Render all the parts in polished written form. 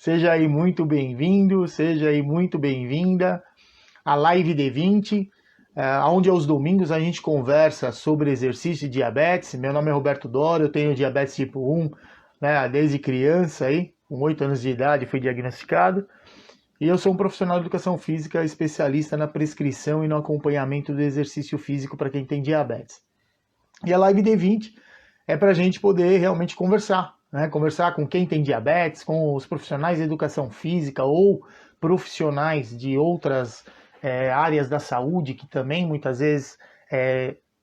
Seja aí muito bem-vindo, seja aí muito bem-vinda à Live D20, onde aos domingos a gente conversa sobre exercício e diabetes. Meu nome é Roberto Doro, eu tenho diabetes tipo 1, né, desde criança, aí, com 8 anos de idade fui diagnosticado. E eu sou um profissional de educação física especialista na prescrição e no acompanhamento do exercício físico para quem tem diabetes. E a Live D20 é para a gente poder realmente conversar, né? Conversar com quem tem diabetes, com os profissionais de educação física ou profissionais de outras áreas da saúde que também muitas vezes,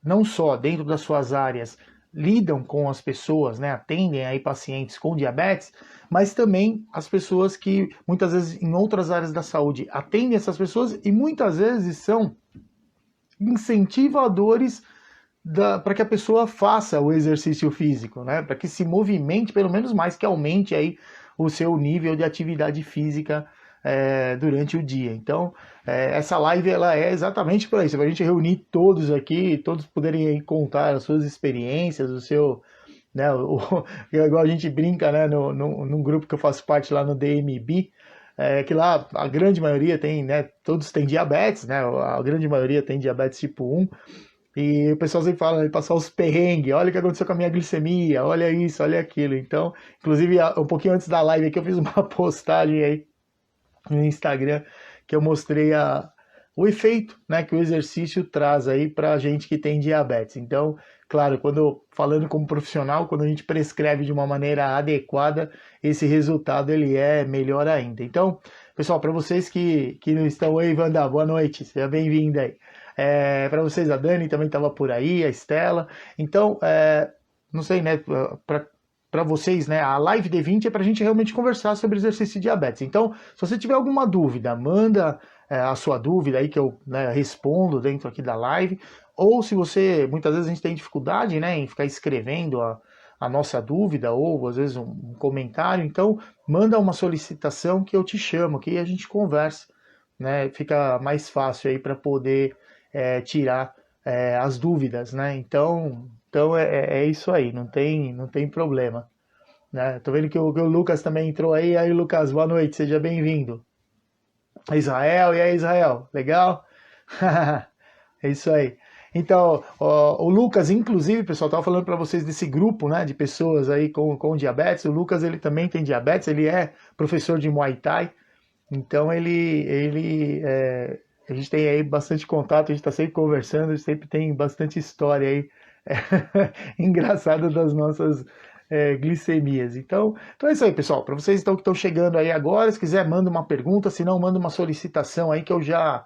não só dentro das suas áreas, lidam com as pessoas, né? Atendem aí pacientes com diabetes, mas também as pessoas que muitas vezes em outras áreas da saúde atendem essas pessoas e muitas vezes são incentivadores para que a pessoa faça o exercício físico, né? Para que se movimente, pelo menos mais, que aumente aí o seu nível de atividade física durante o dia. Então, essa live ela é exatamente para isso, para a gente reunir todos aqui, todos poderem aí contar as suas experiências, o seu, né, igual a gente brinca, né, num grupo que eu faço parte lá no DMB, que lá a grande maioria tem, né, todos têm diabetes, né, a grande maioria tem diabetes tipo 1, e o pessoal sempre fala de passar os perrengues, olha o que aconteceu com a minha glicemia, olha isso, olha aquilo. Então, inclusive, um pouquinho antes da live aqui, eu fiz uma postagem aí no Instagram que eu mostrei o efeito, né, que o exercício traz aí pra gente que tem diabetes. Então, claro, falando como profissional, quando a gente prescreve de uma maneira adequada, esse resultado ele é melhor ainda. Então, pessoal, para vocês que não estão aí, Wanda, boa noite, seja bem-vinda aí. Para vocês, a Dani também estava por aí, a Estela. Então, não sei, né, para vocês, né, a Live D20 é para a gente realmente conversar sobre exercício de diabetes. Então, se você tiver alguma dúvida, manda a sua dúvida aí que eu, né, respondo dentro aqui da live. Ou se você, muitas vezes a gente tem dificuldade, né, em ficar escrevendo a nossa dúvida ou às vezes um comentário, então manda uma solicitação que eu te chamo aqui e a gente conversa, né, fica mais fácil aí para poder tirar as dúvidas, né? Então é isso aí, não tem problema. Né? Tô vendo que o Lucas também entrou aí. Aí, Lucas, boa noite, seja bem-vindo. Israel, e aí, Israel? Legal? É isso aí. Então, o Lucas, inclusive, pessoal, estava falando para vocês desse grupo, né, de pessoas aí com diabetes. O Lucas, ele também tem diabetes, ele é professor de Muay Thai. Então a gente tem aí bastante contato, a gente está sempre conversando, sempre tem bastante história aí engraçada das nossas glicemias. Então é isso aí, pessoal. Para vocês então, que estão chegando aí agora, se quiser, manda uma pergunta, se não, manda uma solicitação aí que eu já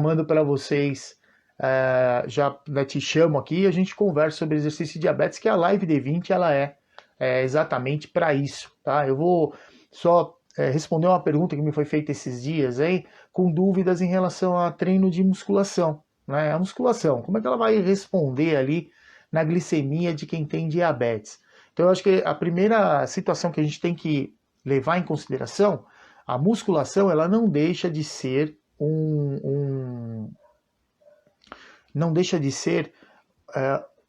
mando para vocês. Já, né, te chamo aqui e a gente conversa sobre exercício de diabetes, que a Live D20 ela é exatamente para isso, tá? Eu vou só responder uma pergunta que me foi feita esses dias aí, com dúvidas em relação a treino de musculação, né? A musculação, como é que ela vai responder ali na glicemia de quem tem diabetes? Então eu acho que a primeira situação que a gente tem que levar em consideração, a musculação ela não deixa de ser não deixa de ser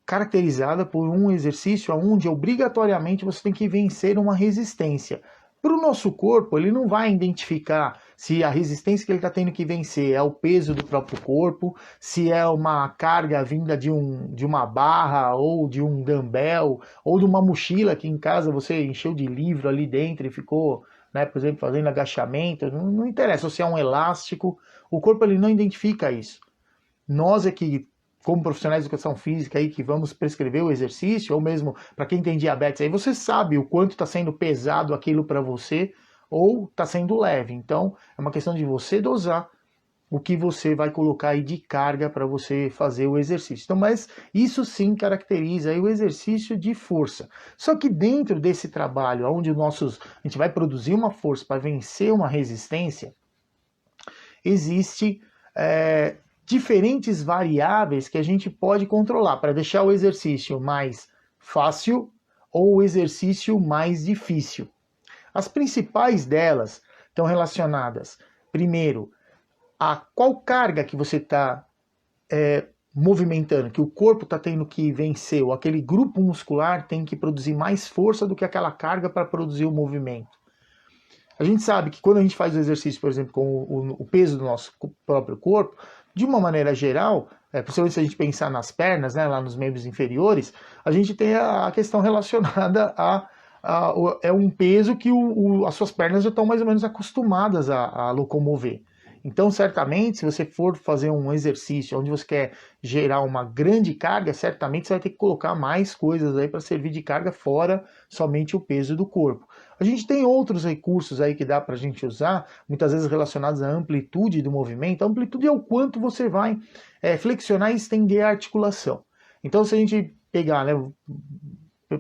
caracterizada por um exercício onde obrigatoriamente você tem que vencer uma resistência. Para o nosso corpo, ele não vai identificar se a resistência que ele está tendo que vencer é o peso do próprio corpo, se é uma carga vinda de uma barra, ou de um dumbbell, ou de uma mochila que em casa você encheu de livro ali dentro e ficou, né, por exemplo, fazendo agachamento. Não interessa, ou se é um elástico, o corpo ele não identifica isso. Nós é que, como profissionais de educação física aí, que vamos prescrever o exercício, ou mesmo para quem tem diabetes, aí você sabe o quanto está sendo pesado aquilo para você, ou está sendo leve. Então, é uma questão de você dosar o que você vai colocar aí de carga para você fazer o exercício. Então, mas isso sim caracteriza aí o exercício de força. Só que dentro desse trabalho, onde a gente vai produzir uma força para vencer uma resistência, existe diferentes variáveis que a gente pode controlar para deixar o exercício mais fácil ou o exercício mais difícil. As principais delas estão relacionadas, primeiro, a qual carga que você está movimentando, que o corpo está tendo que vencer, ou aquele grupo muscular tem que produzir mais força do que aquela carga para produzir o movimento. A gente sabe que quando a gente faz o exercício, por exemplo, com o peso do nosso próprio corpo, de uma maneira geral, principalmente se a gente pensar nas pernas, né, lá nos membros inferiores, a gente tem a questão relacionada é um peso que as suas pernas já estão mais ou menos acostumadas a locomover. Então, certamente, se você for fazer um exercício onde você quer gerar uma grande carga, certamente você vai ter que colocar mais coisas aí para servir de carga fora somente o peso do corpo. A gente tem outros recursos aí que dá para a gente usar, muitas vezes relacionados à amplitude do movimento. A amplitude é o quanto você vai flexionar e estender a articulação. Então, se a gente pegar, né,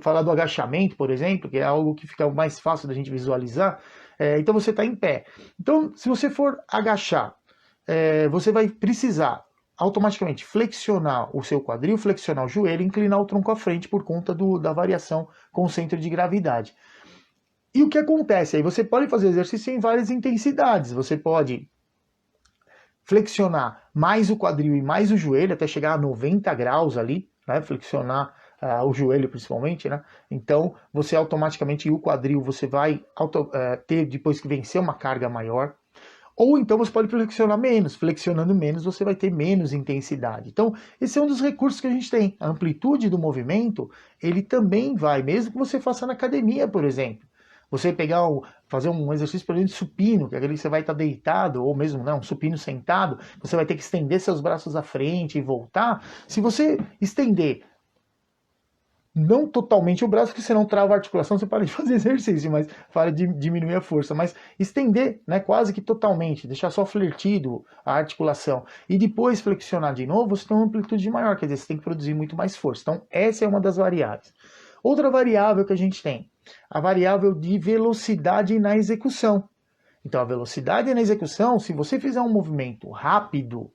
falar do agachamento, por exemplo, que é algo que fica mais fácil da gente visualizar, então você está em pé. Então, se você for agachar, você vai precisar automaticamente flexionar o seu quadril, flexionar o joelho e inclinar o tronco à frente por conta da variação com o centro de gravidade. E o que acontece? Aí você pode fazer exercício em várias intensidades. Você pode flexionar mais o quadril e mais o joelho, até chegar a 90 graus ali, né? Flexionar o joelho principalmente, né? Então, você automaticamente, o quadril, você vai ter, depois que vencer uma carga maior. Ou então você pode flexionar menos. Flexionando menos, você vai ter menos intensidade. Então, esse é um dos recursos que a gente tem. A amplitude do movimento, ele também vai, mesmo que você faça na academia, por exemplo. Você fazer um exercício, por exemplo, de supino, que é aquele que você vai estar deitado, ou mesmo um supino sentado, você vai ter que estender seus braços à frente e voltar. Se você estender não totalmente o braço, porque você não trava a articulação, você para de fazer exercício, mas para de diminuir a força. Mas estender, né, quase que totalmente, deixar só flertido a articulação e depois flexionar de novo, você tem uma amplitude maior, quer dizer, você tem que produzir muito mais força. Então, essa é uma das variáveis. Outra variável que a gente tem, a variável de velocidade na execução. Então, a velocidade na execução, se você fizer um movimento rápido,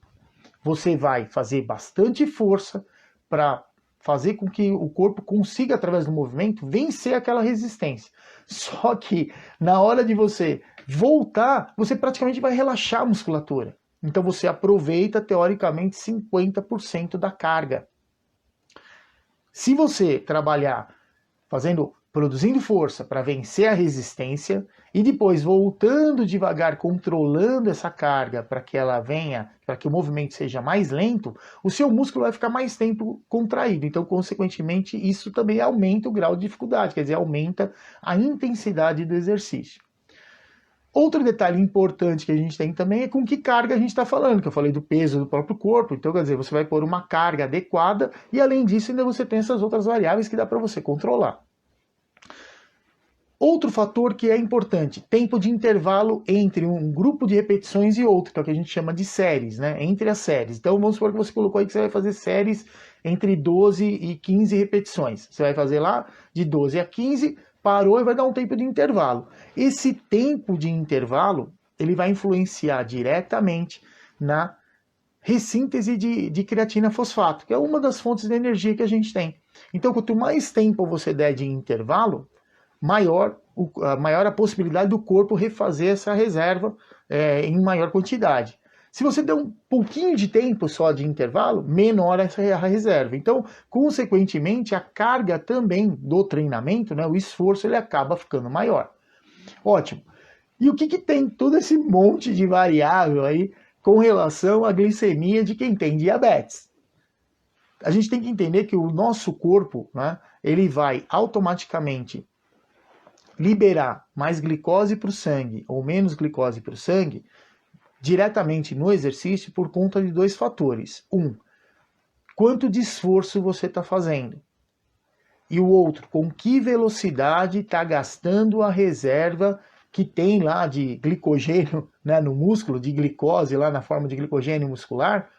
você vai fazer bastante força para fazer com que o corpo consiga, através do movimento, vencer aquela resistência. Só que na hora de você voltar, você praticamente vai relaxar a musculatura. Então você aproveita, teoricamente, 50% da carga. Se você trabalhar produzindo força para vencer a resistência e depois voltando devagar, controlando essa carga para que ela venha, para que o movimento seja mais lento, o seu músculo vai ficar mais tempo contraído. Então, consequentemente, isso também aumenta o grau de dificuldade, quer dizer, aumenta a intensidade do exercício. Outro detalhe importante que a gente tem também é com que carga a gente está falando, que eu falei do peso do próprio corpo, então quer dizer, você vai pôr uma carga adequada e além disso ainda você tem essas outras variáveis que dá para você controlar. Outro fator que é importante, tempo de intervalo entre um grupo de repetições e outro, que é o que a gente chama de séries, né? Entre as séries. Então vamos supor que você colocou aí que você vai fazer séries entre 12 e 15 repetições. Você vai fazer lá de 12 a 15, parou e vai dar um tempo de intervalo. Esse tempo de intervalo, ele vai influenciar diretamente na ressíntese de creatina fosfato, que é uma das fontes de energia que a gente tem. Então, quanto mais tempo você der de intervalo, maior a possibilidade do corpo refazer essa reserva em maior quantidade. Se você der um pouquinho de tempo só de intervalo, menor essa reserva. Então, consequentemente, a carga também do treinamento, né, o esforço, ele acaba ficando maior. Ótimo. E o que tem todo esse monte de variável aí com relação à glicemia de quem tem diabetes? A gente tem que entender que o nosso corpo, né, ele vai automaticamente liberar mais glicose para o sangue ou menos glicose para o sangue diretamente no exercício por conta de dois fatores. Quanto de esforço você está fazendo. E o outro, com que velocidade está gastando a reserva que tem lá de glicogênio, né, no músculo, de glicose lá na forma de glicogênio muscular,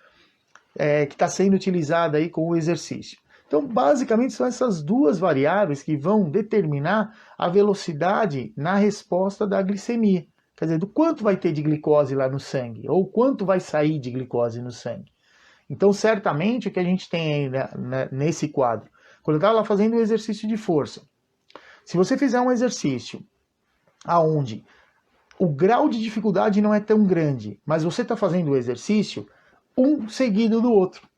que está sendo utilizada aí com o exercício. Então, basicamente, são essas duas variáveis que vão determinar a velocidade na resposta da glicemia. Quer dizer, do quanto vai ter de glicose lá no sangue, ou quanto vai sair de glicose no sangue. Então, certamente, o que a gente tem aí nesse quadro, quando eu estava lá fazendo um exercício de força, se você fizer um exercício aonde o grau de dificuldade não é tão grande, mas você está fazendo o exercício um seguido do outro.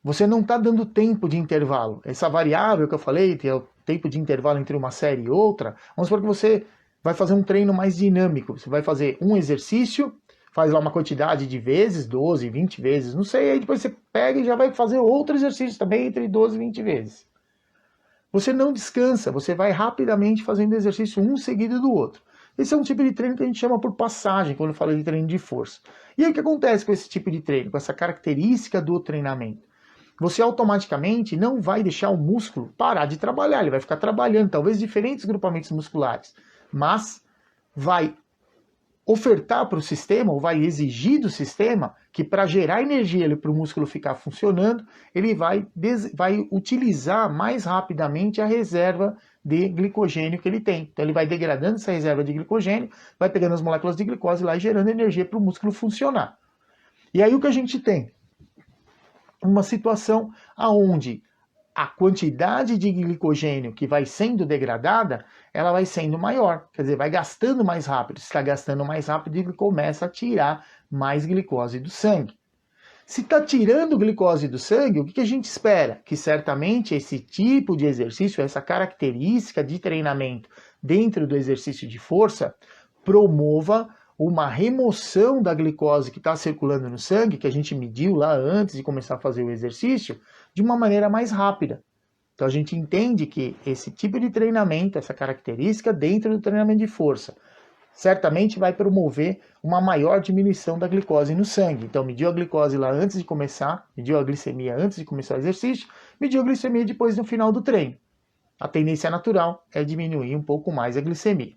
Você não está dando tempo de intervalo. Essa variável que eu falei, que é o tempo de intervalo entre uma série e outra, vamos supor que você vai fazer um treino mais dinâmico. Você vai fazer um exercício, faz lá uma quantidade de vezes, 12, 20 vezes, não sei, aí depois você pega e já vai fazer outro exercício também entre 12 e 20 vezes. Você não descansa, você vai rapidamente fazendo exercício um seguido do outro. Esse é um tipo de treino que a gente chama por passagem, quando eu falo de treino de força. E aí o que acontece com esse tipo de treino, com essa característica do treinamento? Você automaticamente não vai deixar o músculo parar de trabalhar, ele vai ficar trabalhando, talvez diferentes grupamentos musculares, mas vai ofertar para o sistema, ou vai exigir do sistema, que para gerar energia para o músculo ficar funcionando, ele vai utilizar mais rapidamente a reserva de glicogênio que ele tem. Então ele vai degradando essa reserva de glicogênio, vai pegando as moléculas de glicose lá e gerando energia para o músculo funcionar. E aí o que a gente tem? Uma situação onde a quantidade de glicogênio que vai sendo degradada, ela vai sendo maior, quer dizer, vai gastando mais rápido. Se está gastando mais rápido, ele começa a tirar mais glicose do sangue. Se está tirando glicose do sangue, o que a gente espera? Que certamente esse tipo de exercício, essa característica de treinamento dentro do exercício de força, promova uma remoção da glicose que está circulando no sangue, que a gente mediu lá antes de começar a fazer o exercício, de uma maneira mais rápida. Então a gente entende que esse tipo de treinamento, essa característica dentro do treinamento de força, certamente vai promover uma maior diminuição da glicose no sangue. Então mediu a glicose lá antes de começar, mediu a glicemia antes de começar o exercício, mediu a glicemia depois no final do treino. A tendência natural é diminuir um pouco mais a glicemia.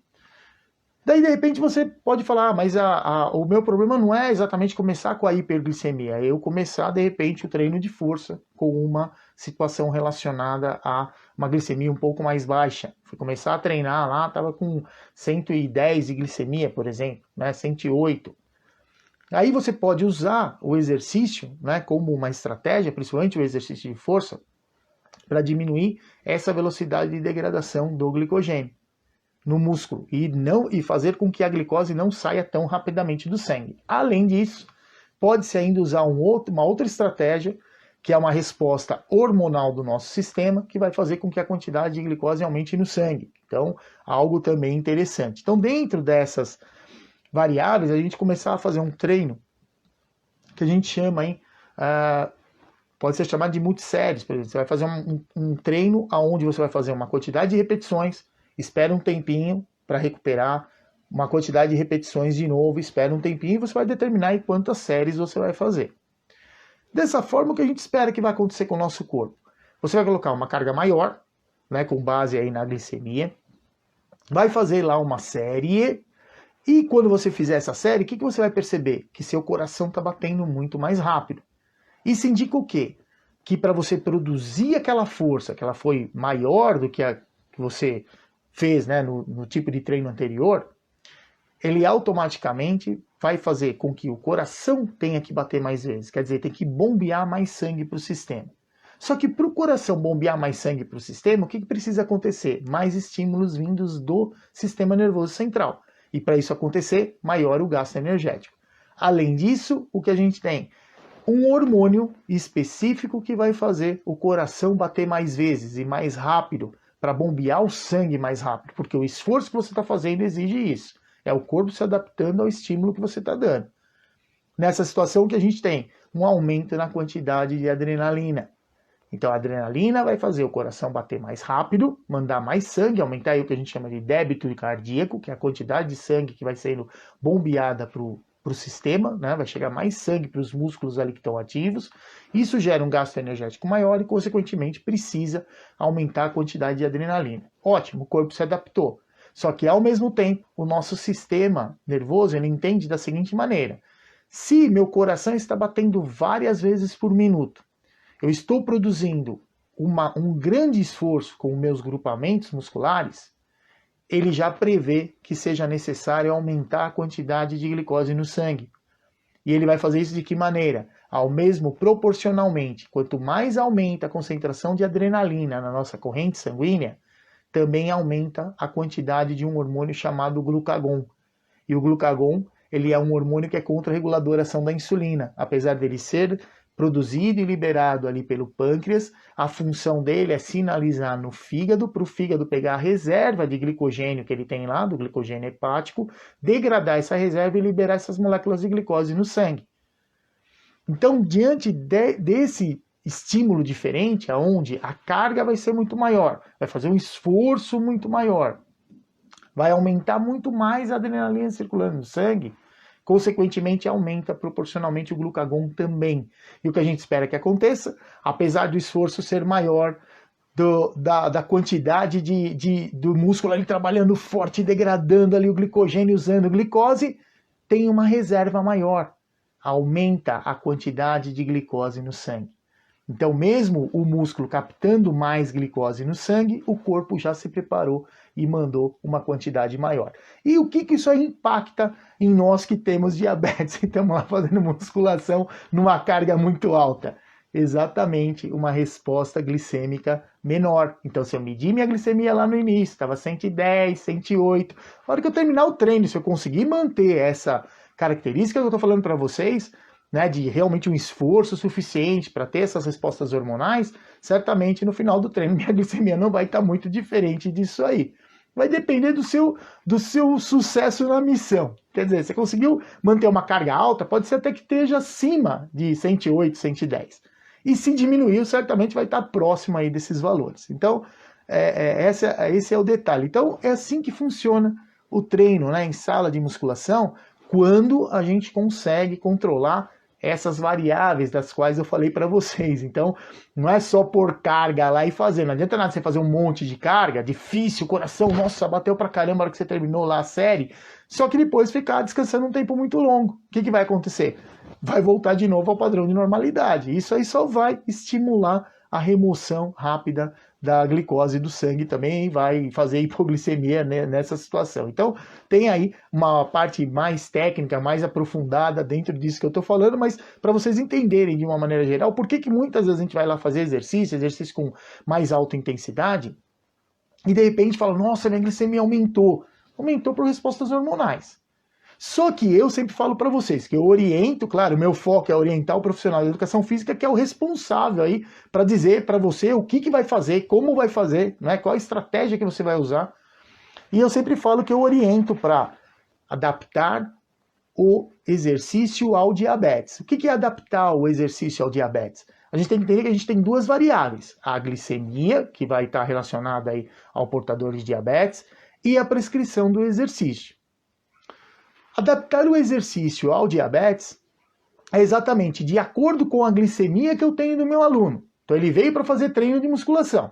Daí, de repente, você pode falar, mas o meu problema não é exatamente começar com a hiperglicemia, é eu começar, de repente, o treino de força com uma situação relacionada a uma glicemia um pouco mais baixa. Fui começar a treinar lá, estava com 110 de glicemia, por exemplo, né, 108. Aí você pode usar o exercício, né, como uma estratégia, principalmente o exercício de força, para diminuir essa velocidade de degradação do glicogênio no músculo e fazer com que a glicose não saia tão rapidamente do sangue. Além disso, pode-se ainda usar uma outra estratégia, que é uma resposta hormonal do nosso sistema, que vai fazer com que a quantidade de glicose aumente no sangue. Então, algo também interessante. Então, dentro dessas variáveis, a gente começar a fazer um treino que a gente chama, pode ser chamado de multisséries, por exemplo. Você vai fazer um treino onde você vai fazer uma quantidade de repetições, espera um tempinho para recuperar, uma quantidade de repetições de novo, espera um tempinho e você vai determinar aí quantas séries você vai fazer. Dessa forma, o que a gente espera que vai acontecer com o nosso corpo? Você vai colocar uma carga maior, né, com base aí na glicemia, vai fazer lá uma série, e quando você fizer essa série, o que você vai perceber? Que seu coração está batendo muito mais rápido. Isso indica o quê? Que para você produzir aquela força, que ela foi maior do que a que você fez, né, no tipo de treino anterior, ele automaticamente vai fazer com que o coração tenha que bater mais vezes, quer dizer, tem que bombear mais sangue para o sistema. Só que para o coração bombear mais sangue para o sistema, o que precisa acontecer? Mais estímulos vindos do sistema nervoso central. E para isso acontecer, maior o gasto energético. Além disso, o que a gente tem? Um hormônio específico que vai fazer o coração bater mais vezes e mais rápido, para bombear o sangue mais rápido, porque o esforço que você está fazendo exige isso. É o corpo se adaptando ao estímulo que você está dando. Nessa situação que a gente tem um aumento na quantidade de adrenalina. Então a adrenalina vai fazer o coração bater mais rápido, mandar mais sangue, aumentar aí o que a gente chama de débito cardíaco, que é a quantidade de sangue que vai sendo bombeada para o sistema, né? Vai chegar mais sangue para os músculos ali que estão ativos. Isso gera um gasto energético maior e, consequentemente, precisa aumentar a quantidade de adrenalina. Ótimo, o corpo se adaptou. Só que, ao mesmo tempo, o nosso sistema nervoso ele entende da seguinte maneira: se meu coração está batendo várias vezes por minuto, eu estou produzindo um grande esforço com meus grupamentos musculares, ele já prevê que seja necessário aumentar a quantidade de glicose no sangue. E ele vai fazer isso de que maneira? Ao mesmo proporcionalmente, quanto mais aumenta a concentração de adrenalina na nossa corrente sanguínea, também aumenta a quantidade de um hormônio chamado glucagon. E o glucagon, ele é um hormônio que é contra-regulador da ação da insulina. Apesar dele ser produzido e liberado ali pelo pâncreas. A função dele é sinalizar no fígado, para o fígado pegar a reserva de glicogênio que ele tem lá, do glicogênio hepático, degradar essa reserva e liberar essas moléculas de glicose no sangue. Então, diante desse estímulo diferente, aonde a carga vai ser muito maior, vai fazer um esforço muito maior, vai aumentar muito mais a adrenalina circulando no sangue, consequentemente aumenta proporcionalmente o glucagon também. E o que a gente espera que aconteça, apesar do esforço ser maior, da quantidade do músculo ali trabalhando forte, degradando ali o glicogênio, usando glicose, tem uma reserva maior, aumenta a quantidade de glicose no sangue. Então, mesmo o músculo captando mais glicose no sangue, o corpo já se preparou e mandou uma quantidade maior. E o que isso aí impacta em nós que temos diabetes e estamos lá fazendo musculação numa carga muito alta? Exatamente uma resposta glicêmica menor. Então, se eu medir minha glicemia lá no início, estava 110, 108, na hora que eu terminar o treino, se eu conseguir manter essa característica que eu estou falando para vocês, né, de realmente um esforço suficiente para ter essas respostas hormonais, certamente no final do treino minha glicemia não vai estar muito diferente disso aí. Vai depender do seu sucesso na missão. Quer dizer, você conseguiu manter uma carga alta, pode ser até que esteja acima de 108, 110. E se diminuiu, certamente vai estar próximo aí desses valores. Então, esse é o detalhe. Então, é assim que funciona o treino, né, em sala de musculação, quando a gente consegue controlar essas variáveis das quais eu falei para vocês. Então, não é só pôr carga lá e fazer. Não adianta nada você fazer um monte de carga, difícil, coração, nossa, bateu pra caramba na hora que você terminou lá a série, só que depois ficar descansando um tempo muito longo. O que vai acontecer? Vai voltar de novo ao padrão de normalidade. Isso aí só vai estimular a remoção rápida da glicose do sangue, também vai fazer hipoglicemia, né, nessa situação. Então, tem aí uma parte mais técnica, mais aprofundada dentro disso que eu estou falando, mas para vocês entenderem de uma maneira geral, por que muitas vezes a gente vai lá fazer exercício com mais alta intensidade, e de repente fala, nossa, minha glicemia aumentou. Aumentou por respostas hormonais. Só que eu sempre falo para vocês que eu oriento, claro, o meu foco é orientar o profissional de educação física, que é o responsável aí para dizer para você o que vai fazer, como vai fazer, né, qual a estratégia que você vai usar. E eu sempre falo que eu oriento para adaptar o exercício ao diabetes. O que é adaptar o exercício ao diabetes? A gente tem que entender que a gente tem duas variáveis: a glicemia, que vai estar relacionada aí ao portador de diabetes, e a prescrição do exercício. Adaptar o exercício ao diabetes é exatamente de acordo com a glicemia que eu tenho do meu aluno. Então ele veio para fazer treino de musculação.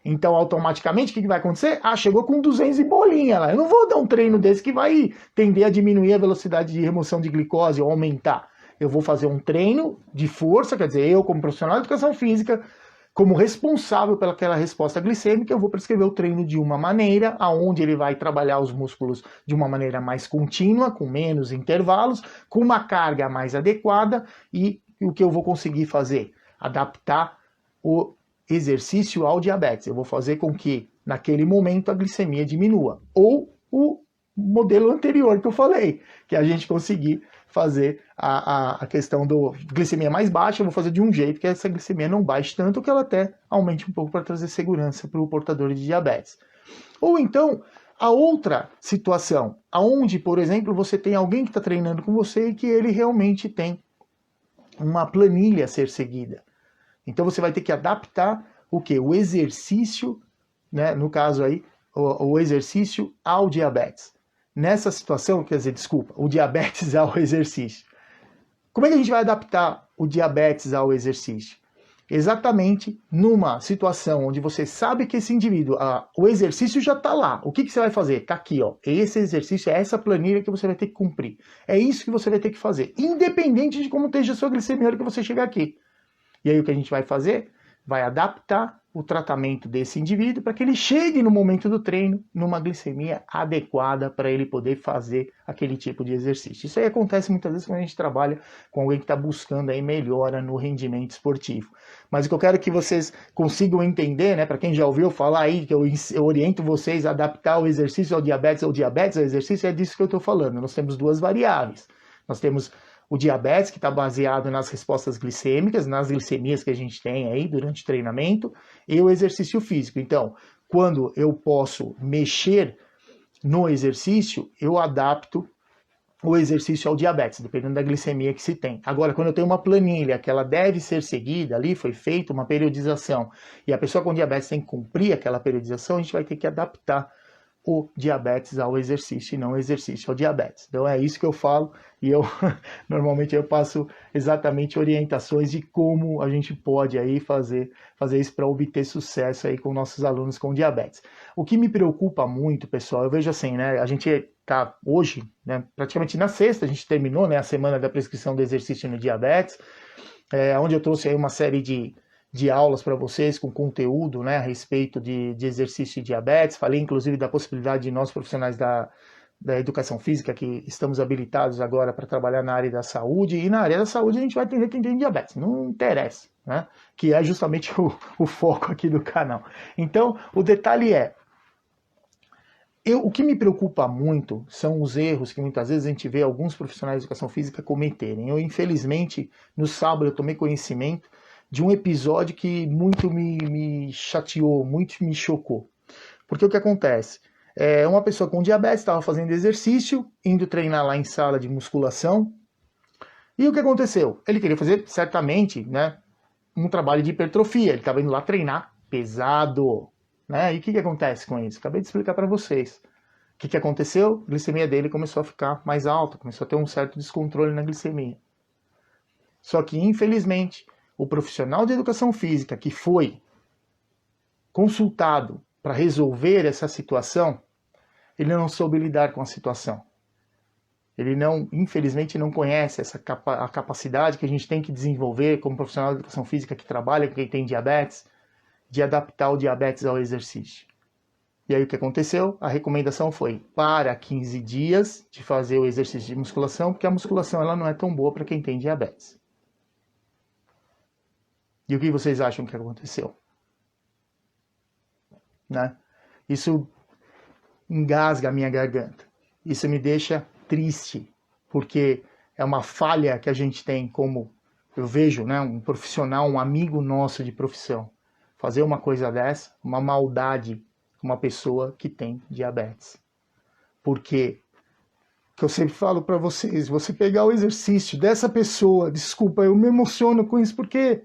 Então automaticamente o que vai acontecer? Chegou com 200 e bolinha lá. Eu não vou dar um treino desse que vai tender a diminuir a velocidade de remoção de glicose ou aumentar. Eu vou fazer um treino de força, quer dizer, eu como profissional de educação física, como responsável pelaquela resposta glicêmica, eu vou prescrever o treino de uma maneira, aonde ele vai trabalhar os músculos de uma maneira mais contínua, com menos intervalos, com uma carga mais adequada, e o que eu vou conseguir fazer? Adaptar o exercício ao diabetes. Eu vou fazer com que, naquele momento, a glicemia diminua. Ou o modelo anterior que eu falei, que a gente conseguir fazer a questão do glicemia mais baixa, eu vou fazer de um jeito que essa glicemia não baixe tanto, que ela até aumente um pouco para trazer segurança para o portador de diabetes. Ou então, a outra situação, aonde, por exemplo, você tem alguém que está treinando com você e que ele realmente tem uma planilha a ser seguida. Então você vai ter que adaptar o quê? O exercício, né, no caso aí, o exercício ao diabetes. Nessa situação, quer dizer, desculpa, o diabetes ao exercício. Como é que a gente vai adaptar o diabetes ao exercício? Exatamente numa situação onde você sabe que esse indivíduo, o exercício já está lá. O que você vai fazer? Está aqui, ó. Esse exercício é essa planilha que você vai ter que cumprir. É isso que você vai ter que fazer, independente de como esteja a sua glicemia na hora que você chegar aqui. E aí o que a gente vai fazer? Vai adaptar o tratamento desse indivíduo para que ele chegue no momento do treino numa glicemia adequada para ele poder fazer aquele tipo de exercício. Isso aí acontece muitas vezes quando a gente trabalha com alguém que está buscando aí melhora no rendimento esportivo. Mas o que eu quero que vocês consigam entender, né, para quem já ouviu falar aí, que eu oriento vocês a adaptar o exercício ao diabetes ao exercício, é disso que eu estou falando. Nós temos duas variáveis. Nós temos o diabetes, que está baseado nas respostas glicêmicas, nas glicemias que a gente tem aí durante o treinamento, e o exercício físico. Então, quando eu posso mexer no exercício, eu adapto o exercício ao diabetes, dependendo da glicemia que se tem. Agora, quando eu tenho uma planilha que ela deve ser seguida, ali foi feita uma periodização, e a pessoa com diabetes tem que cumprir aquela periodização, a gente vai ter que adaptar o diabetes ao exercício e não o exercício ao diabetes. Então é isso que eu falo, e eu normalmente eu passo exatamente orientações de como a gente pode aí fazer isso para obter sucesso aí com nossos alunos com diabetes. O que me preocupa muito, pessoal, eu vejo assim, né, a gente tá hoje, né, praticamente na sexta, a gente terminou, né, a semana da prescrição do exercício no diabetes, onde eu trouxe aí uma série de aulas para vocês com conteúdo, né, a respeito de exercício e diabetes. Falei inclusive da possibilidade de nós profissionais da educação física que estamos habilitados agora para trabalhar na área da saúde, e na área da saúde a gente vai atender quem tem diabetes, não interessa, né, que é justamente o foco aqui do canal. Então, o detalhe é, o que me preocupa muito são os erros que muitas vezes a gente vê alguns profissionais de educação física cometerem. Eu, infelizmente, no sábado eu tomei conhecimento de um episódio que muito me chateou, muito me chocou. Porque o que acontece? Uma pessoa com diabetes estava fazendo exercício, indo treinar lá em sala de musculação, e o que aconteceu? Ele queria fazer, certamente, né, um trabalho de hipertrofia, ele estava indo lá treinar pesado, né? E o que acontece com isso? Acabei de explicar para vocês. O que aconteceu? A glicemia dele começou a ficar mais alta, começou a ter um certo descontrole na glicemia. Só que, infelizmente, o profissional de educação física que foi consultado para resolver essa situação, ele não soube lidar com a situação. Ele não, infelizmente, não conhece a capacidade que a gente tem que desenvolver como profissional de educação física que trabalha com quem tem diabetes, de adaptar o diabetes ao exercício. E aí o que aconteceu? A recomendação foi para 15 dias de fazer o exercício de musculação, porque a musculação ela não é tão boa para quem tem diabetes. E o que vocês acham que aconteceu? Né? Isso engasga a minha garganta. Isso me deixa triste, porque é uma falha que a gente tem como, eu vejo, né, um profissional, um amigo nosso de profissão, fazer uma coisa dessa, uma maldade com uma pessoa que tem diabetes. Porque, que eu sempre falo para vocês, você pegar o exercício dessa pessoa, desculpa, eu me emociono com isso, porque,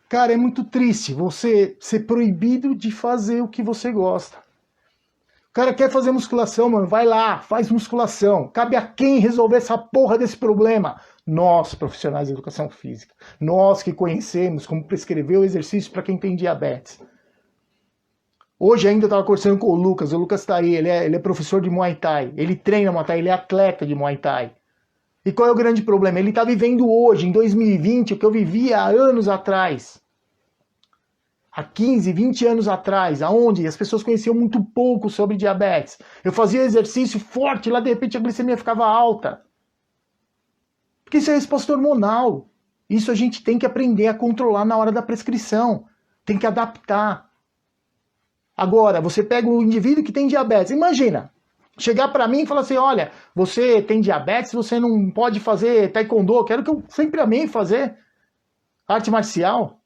cara, é muito triste você ser proibido de fazer o que você gosta. O cara quer fazer musculação, mano, vai lá, faz musculação. Cabe a quem resolver essa porra desse problema? Nós, profissionais de educação física. Nós que conhecemos como prescrever o exercício para quem tem diabetes. Hoje ainda eu estava conversando com o Lucas está aí, ele é professor de Muay Thai, ele treina Muay Thai, ele é atleta de Muay Thai. E qual é o grande problema? Ele está vivendo hoje, em 2020, o que eu vivia há anos atrás. Há 15, 20 anos atrás, aonde as pessoas conheciam muito pouco sobre diabetes. Eu fazia exercício forte, lá de repente a glicemia ficava alta. Porque isso é resposta hormonal. Isso a gente tem que aprender a controlar na hora da prescrição. Tem que adaptar. Agora, você pega o indivíduo que tem diabetes. Imagina, chegar para mim e falar assim, olha, você tem diabetes, você não pode fazer taekwondo. Quero que eu sempre amei fazer arte marcial.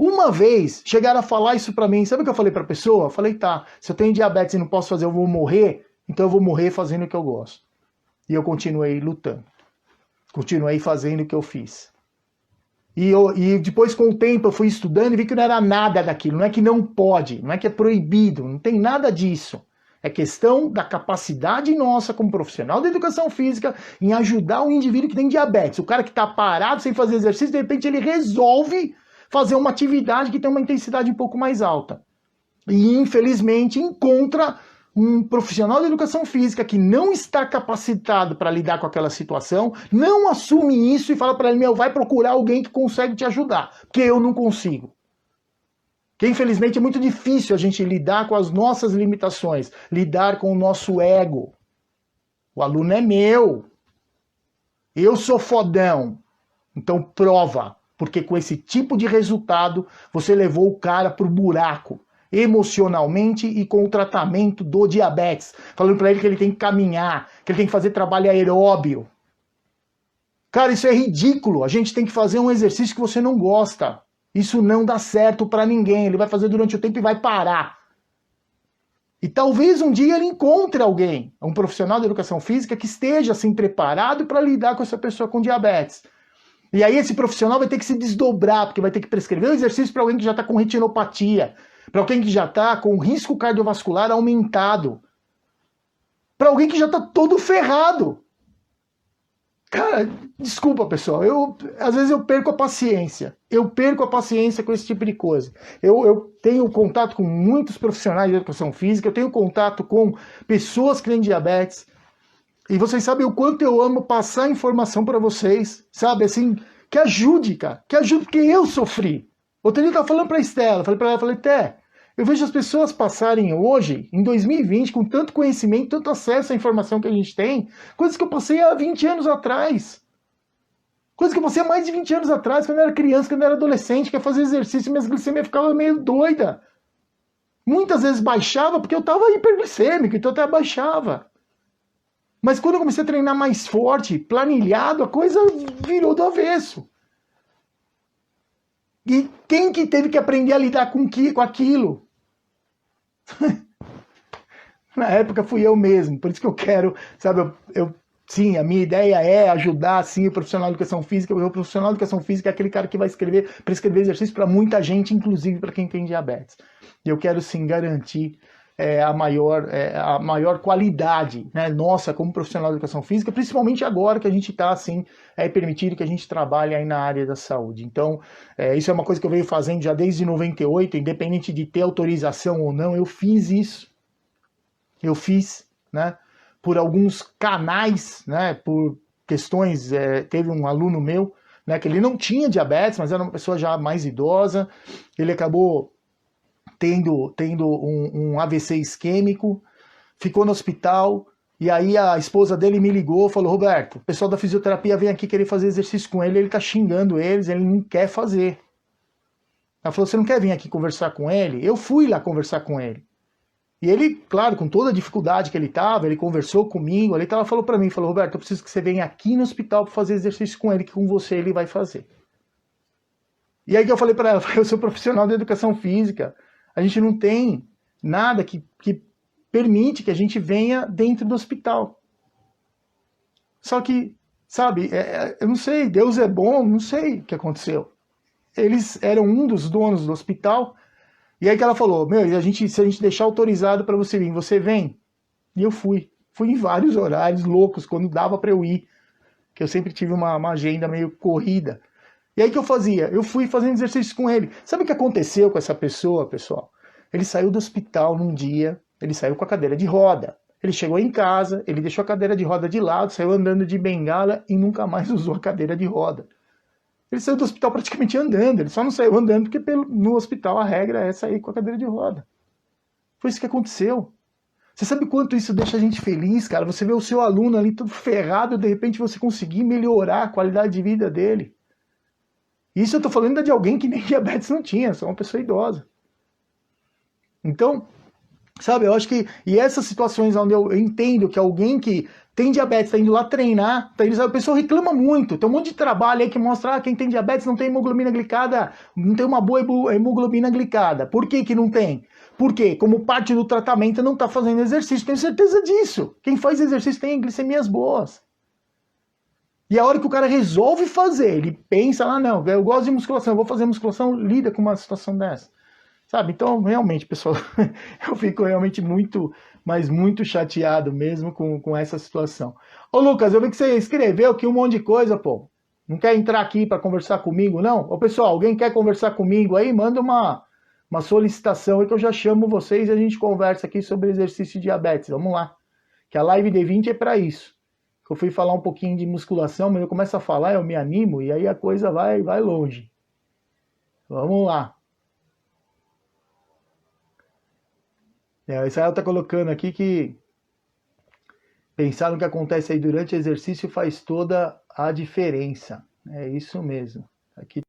Uma vez chegaram a falar isso pra mim, sabe o que eu falei pra pessoa? Eu falei, tá, se eu tenho diabetes e não posso fazer, eu vou morrer, então eu vou morrer fazendo o que eu gosto. E eu continuei lutando. Continuei fazendo o que eu fiz. E depois, com o tempo, eu fui estudando e vi que não era nada daquilo. Não é que não pode, não é que é proibido, não tem nada disso. É questão da capacidade nossa como profissional de educação física em ajudar o indivíduo que tem diabetes. O cara que está parado sem fazer exercício, de repente ele resolve fazer uma atividade que tem uma intensidade um pouco mais alta. E, infelizmente, encontra um profissional de educação física que não está capacitado para lidar com aquela situação, não assume isso e fala para ele, vai procurar alguém que consegue te ajudar, porque eu não consigo. Porque, infelizmente, é muito difícil a gente lidar com as nossas limitações, lidar com o nosso ego. O aluno é meu. Eu sou fodão. Então prova. Porque com esse tipo de resultado, você levou o cara pro buraco, emocionalmente e com o tratamento do diabetes. Falando para ele que ele tem que caminhar, que ele tem que fazer trabalho aeróbio. Cara, isso é ridículo. A gente tem que fazer um exercício que você não gosta. Isso não dá certo para ninguém. Ele vai fazer durante o tempo e vai parar. E talvez um dia ele encontre alguém, um profissional de educação física que esteja assim preparado para lidar com essa pessoa com diabetes. E aí esse profissional vai ter que se desdobrar, porque vai ter que prescrever o exercício para alguém que já está com retinopatia, para alguém que já está com risco cardiovascular aumentado, para alguém que já está todo ferrado. Cara, desculpa, pessoal. Às vezes eu perco a paciência. Eu perco a paciência com esse tipo de coisa. Eu tenho contato com muitos profissionais de educação física, eu tenho contato com pessoas que têm diabetes. E vocês sabem o quanto eu amo passar informação para vocês, sabe? Assim, que ajude, cara. Que ajude, porque eu sofri. Outro dia eu tava falando pra Estela, falei pra ela, falei, Té, eu vejo as pessoas passarem hoje, em 2020, com tanto conhecimento, tanto acesso à informação que a gente tem, coisas que eu passei há 20 anos atrás. Coisas que eu passei há mais de 20 anos atrás, quando eu era criança, quando eu era adolescente, que ia fazer exercício, minha glicemia ficava meio doida. Muitas vezes baixava porque eu estava hiperglicêmico, então até baixava. Mas quando eu comecei a treinar mais forte, planilhado, a coisa virou do avesso. E quem que teve que aprender a lidar com aquilo? Na época fui eu mesmo, por isso que eu quero, sabe, sim, a minha ideia é ajudar, sim, o profissional de educação física, o profissional de educação física é aquele cara que vai prescrever exercício para muita gente, inclusive para quem tem diabetes. E eu quero, sim, garantir a maior qualidade, né, nossa, como profissional de educação física, principalmente agora que a gente está, assim, permitido que a gente trabalhe aí na área da saúde. Então, isso é uma coisa que eu venho fazendo já desde 98, independente de ter autorização ou não, eu fiz isso. Eu fiz, né, por alguns canais, né, por questões, teve um aluno meu, né, que ele não tinha diabetes, mas era uma pessoa já mais idosa, ele acabou tendo um AVC isquêmico, ficou no hospital, e aí a esposa dele me ligou, falou, Roberto, o pessoal da fisioterapia vem aqui querer fazer exercício com ele tá xingando eles, ele não quer fazer. Ela falou, você não quer vir aqui conversar com ele? Eu fui lá conversar com ele. E ele, claro, com toda a dificuldade que ele estava, ele conversou comigo, ele falou para mim, falou, Roberto, eu preciso que você venha aqui no hospital para fazer exercício com ele, que com você ele vai fazer. E aí que eu falei para ela, eu sou profissional de educação física, a gente não tem nada que permite que a gente venha dentro do hospital. Só que, sabe, eu não sei, Deus é bom, não sei o que aconteceu. Eles eram um dos donos do hospital. E aí que ela falou, meu, se a gente deixar autorizado para você vir, você vem? E eu fui. Fui em vários horários loucos, quando dava para eu ir. Que eu sempre tive uma agenda meio corrida. E aí que eu fazia? Eu fui fazendo exercícios com ele. Sabe o que aconteceu com essa pessoa, pessoal? Ele saiu do hospital num dia, ele saiu com a cadeira de roda. Ele chegou em casa, ele deixou a cadeira de roda de lado, saiu andando de bengala e nunca mais usou a cadeira de roda. Ele saiu do hospital praticamente andando, ele só não saiu andando porque no hospital a regra é sair com a cadeira de roda. Foi isso que aconteceu. Você sabe quanto isso deixa a gente feliz, cara? Você vê o seu aluno ali todo ferrado, de repente você conseguir melhorar a qualidade de vida dele. Isso eu tô falando de alguém que nem diabetes não tinha, só uma pessoa idosa. Então, sabe, eu acho que... E essas situações onde eu entendo que alguém que tem diabetes, está indo lá treinar, a pessoa reclama muito, tem um monte de trabalho aí que mostra quem tem diabetes não tem hemoglobina glicada, não tem uma boa hemoglobina glicada. Por que que não tem? Porque, como parte do tratamento, não está fazendo exercício, tenho certeza disso. Quem faz exercício tem glicemias boas. E a hora que o cara resolve fazer, ele pensa lá, não, eu gosto de musculação, eu vou fazer musculação, lida com uma situação dessa. Sabe? Então, realmente, pessoal, eu fico realmente muito, mas muito chateado mesmo com essa situação. Ô, Lucas, eu vi que você escreveu aqui um monte de coisa, pô. Não quer entrar aqui para conversar comigo, não? Ô, pessoal, alguém quer conversar comigo aí? Manda uma solicitação aí que eu já chamo vocês e a gente conversa aqui sobre exercício de diabetes. Vamos lá. Que a live D20 é para isso. Eu fui falar um pouquinho de musculação, mas eu começo a falar, eu me animo e aí a coisa vai longe. Vamos lá. O Israel está colocando aqui que pensar no que acontece aí durante o exercício faz toda a diferença. É isso mesmo. Aqui.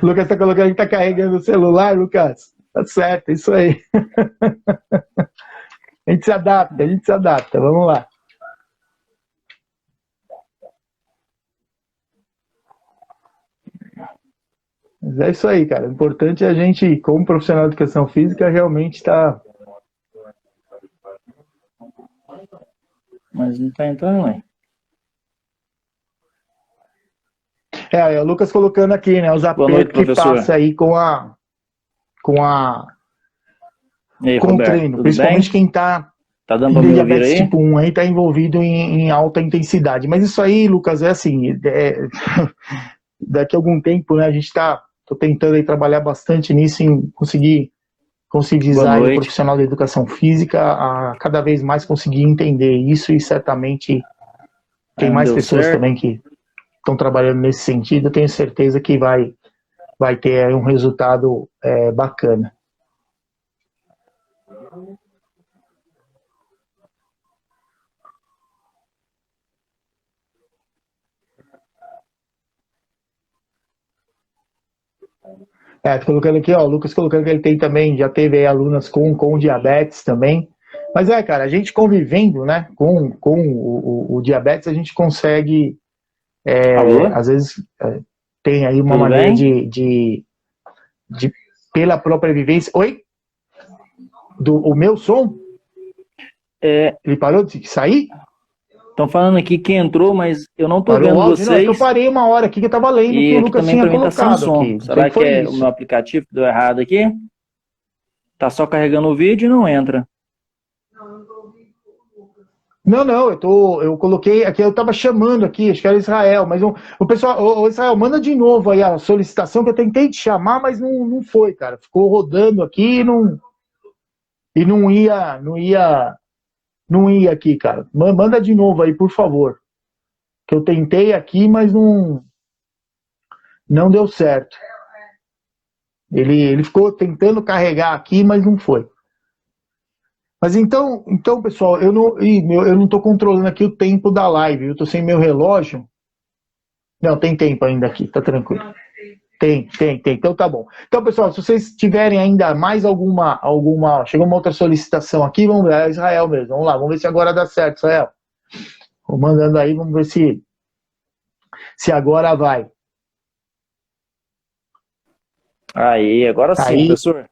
Lucas tá colocando que tá carregando o celular, Lucas. Tá certo, é isso aí. A gente se adapta. Vamos lá. Mas é isso aí, cara. O importante é a gente, como profissional de educação física, realmente estar. Mas não tá entrando, não. É o Lucas colocando aqui, né? Os apertos que passa aí com E aí, o Roberto, treino. Principalmente bem? quem tá dando em pra me ouvir diabetes aí? tipo 1 aí tá envolvido em alta intensidade. Mas isso aí, Lucas, é assim, daqui a algum tempo, né? Tô tentando aí trabalhar bastante nisso, em conseguir Boa conscientizar aí o noite. profissional da educação física a cada vez mais conseguir entender isso, e certamente tem Não mais deu pessoas certo? também que estão trabalhando nesse sentido. Eu tenho certeza que vai ter aí um resultado bacana. Tô colocando aqui, ó, o Lucas colocando que ele tem também, já teve aí alunas com diabetes também. Mas cara, a gente convivendo, né, com o diabetes, a gente consegue, Alô? às vezes, tem aí uma Tudo maneira bem? de pela própria vivência. Oi? O meu som? Ele parou de sair? Estão falando aqui que entrou, mas eu não tô Parou o vendo áudio? Não, é que eu vocês. parei uma hora aqui que eu tava lendo o que E o aqui Lucas também tinha para mim tá sem colocado som. aqui. Não sei Será que que foi é o isso. meu aplicativo que deu errado aqui? Tá só carregando o vídeo e não entra. Não, eu coloquei aqui, eu tava chamando aqui, acho que era Israel, mas o pessoal, ô Israel, manda de novo aí a solicitação que eu tentei te chamar, mas não foi, cara. Ficou rodando aqui e não ia aqui, cara. Manda de novo aí, por favor. Que eu tentei aqui, mas não deu certo. Ele ficou tentando carregar aqui, mas não foi. Mas então pessoal, eu não estou controlando aqui o tempo da live. Eu estou sem meu relógio. Não, tem tempo ainda aqui, tá tranquilo. Tem. Então tá bom. Então, pessoal, se vocês tiverem ainda mais alguma. Chegou uma outra solicitação aqui, vamos ver, é Israel mesmo. Vamos lá, vamos ver se agora dá certo, Israel. Vou mandando aí, vamos ver se agora vai. Aí, agora sim, Aí. professor.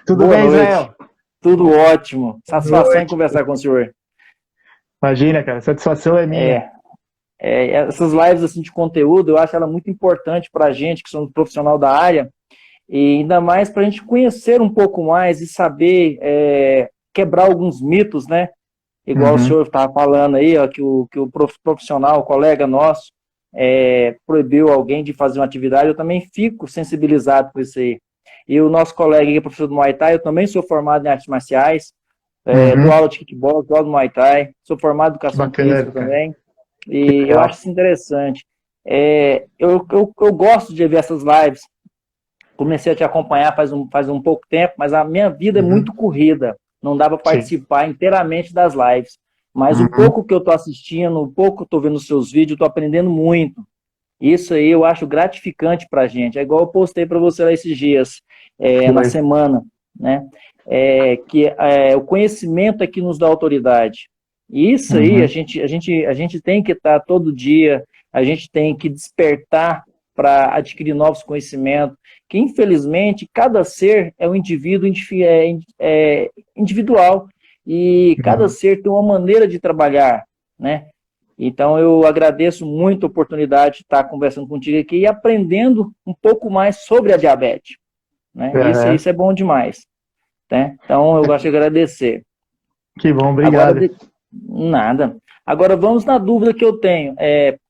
Tudo Boa bem, noite. Israel? Tudo ótimo. Boa Satisfação em noite. conversar com o senhor. Imagina, cara, a satisfação é minha. Essas lives assim, de conteúdo, eu acho ela muito importante para a gente, que somos profissional da área, e ainda mais para a gente conhecer um pouco mais e saber quebrar alguns mitos, né? Igual o senhor estava falando aí, ó, que o profissional, o colega nosso, proibiu alguém de fazer uma atividade, eu também fico sensibilizado com isso aí. E o nosso colega aqui, professor do Muay Thai, eu também sou formado em artes marciais, dou aula de kickbox, dou aula do Muay Thai, sou formado em educação física Bacana, cara. também, Que e eu legal. acho isso interessante. Eu gosto de ver essas lives, comecei a te acompanhar faz um pouco tempo, mas a minha vida é muito corrida, não dá para Sim. participar inteiramente das lives. Mas o pouco que eu estou assistindo, o pouco que eu estou vendo os seus vídeos, eu estou aprendendo muito. Isso aí eu acho gratificante para a gente. É igual eu postei para você lá esses dias, na Foi. semana, né? O conhecimento é que nos dá autoridade. E isso aí a gente tem que estar todo dia, a gente tem que despertar para adquirir novos conhecimentos, que infelizmente cada ser é um indivíduo individual e cada ser tem uma maneira de trabalhar, né? Então eu agradeço muito a oportunidade de estar conversando contigo aqui e aprendendo um pouco mais sobre a diabetes, né? Isso é bom demais, né? Então eu gosto de agradecer. Que bom, Agora, obrigado. nada. Agora vamos na dúvida que eu tenho.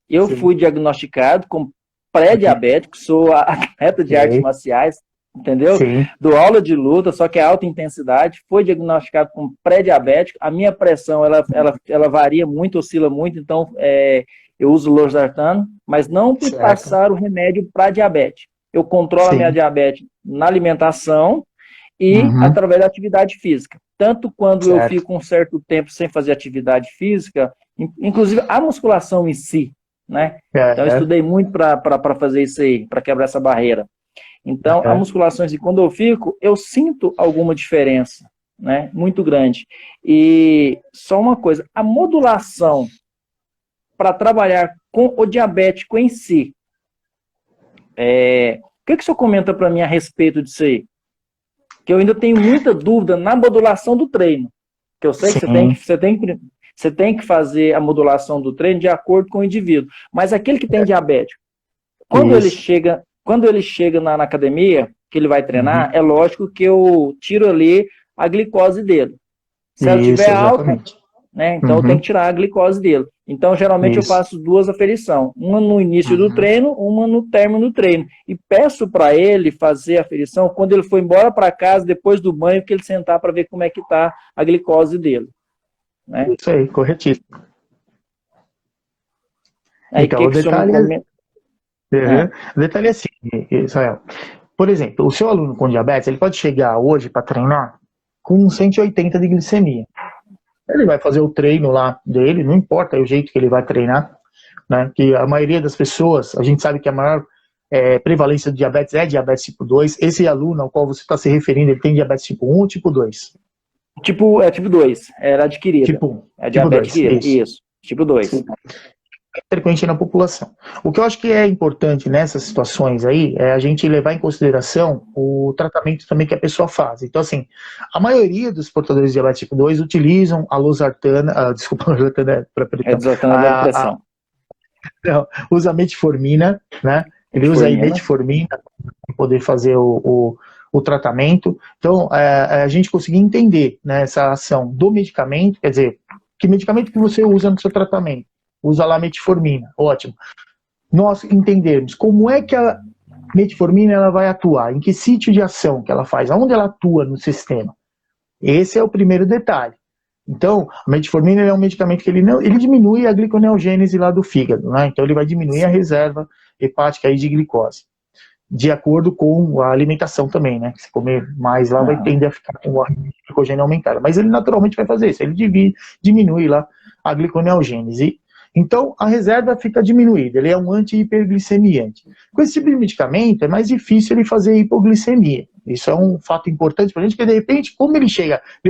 Eu Sim. fui diagnosticado com pré-diabético, sou atleta de artes Ok. marciais, entendeu? Sim. Dou aula de luta, só que é alta intensidade, foi diagnosticado com pré-diabético. A minha pressão, ela varia muito, oscila muito, então eu uso losartano, mas não me Certo. passaram o remédio para diabetes. Eu controlo a minha Sim. diabetes na alimentação e através da atividade física. Tanto quando eu Certo. fico um certo tempo sem fazer atividade física, inclusive a musculação em si, né? Então, eu estudei muito para fazer isso aí, para quebrar essa barreira. Então, a musculação, assim, quando eu sinto alguma diferença, né? Muito grande. E só uma coisa, a modulação para trabalhar com o diabético em si, o que o senhor comenta para mim a respeito disso aí? Que eu ainda tenho muita dúvida na modulação do treino. Que eu sei que você tem que fazer a modulação do treino de acordo com o indivíduo. Mas aquele que tem diabético, quando ele chega na academia, que ele vai treinar, é lógico que eu tiro ali a glicose dele. Se ela estiver alta, né, então eu tenho que tirar a glicose dele. Então, geralmente, eu faço 2 aferições. Uma no início do treino, uma no término do treino. E peço para ele fazer a aferição quando ele for embora para casa, depois do banho, que ele sentar para ver como é que está a glicose dele. Né? Isso aí, corretíssimo. Aí, então, o detalhe o detalhe é assim, Israel. Por exemplo, o seu aluno com diabetes, ele pode chegar hoje para treinar com 180 de glicemia. Ele vai fazer o treino lá dele, não importa o jeito que ele vai treinar, né? Que a maioria das pessoas, a gente sabe que a maior prevalência do diabetes é diabetes tipo 2. Esse aluno ao qual você está se referindo, ele tem diabetes tipo 1 ou tipo 2? Tipo 2, era adquirida. Tipo 1. É diabetes tipo 2, adquirida, isso. Tipo 2. É frequente na população. O que eu acho que é importante nessas situações aí é a gente levar em consideração o tratamento também que a pessoa faz. Então, assim, a maioria dos portadores de diabetes tipo 2 utilizam a losartana, desculpa, a losartana para depressão. Não, usa metformina, né? Ele usa aí metformina para poder fazer o tratamento. Então, a gente conseguir entender, né, essa ação do medicamento, quer dizer, que medicamento que você usa no seu tratamento? Usa lá metformina, ótimo. Nós entendermos como é que a metformina ela vai atuar, em que sítio de ação que ela faz, aonde ela atua no sistema. Esse é o primeiro detalhe. Então, a metformina é um medicamento que ele diminui a gliconeogênese lá do fígado, né? Então ele vai diminuir a reserva hepática aí de glicose, de acordo com a alimentação também, né? Se comer mais lá, vai tender a ficar com a glicogênio aumentada. Mas ele naturalmente vai fazer isso, ele diminui lá a gliconeogênese. Então, a reserva fica diminuída, ele é um anti-hiperglicemiante. Com esse tipo de medicamento, é mais difícil ele fazer hipoglicemia. Isso é um fato importante para a gente, porque de repente, como ele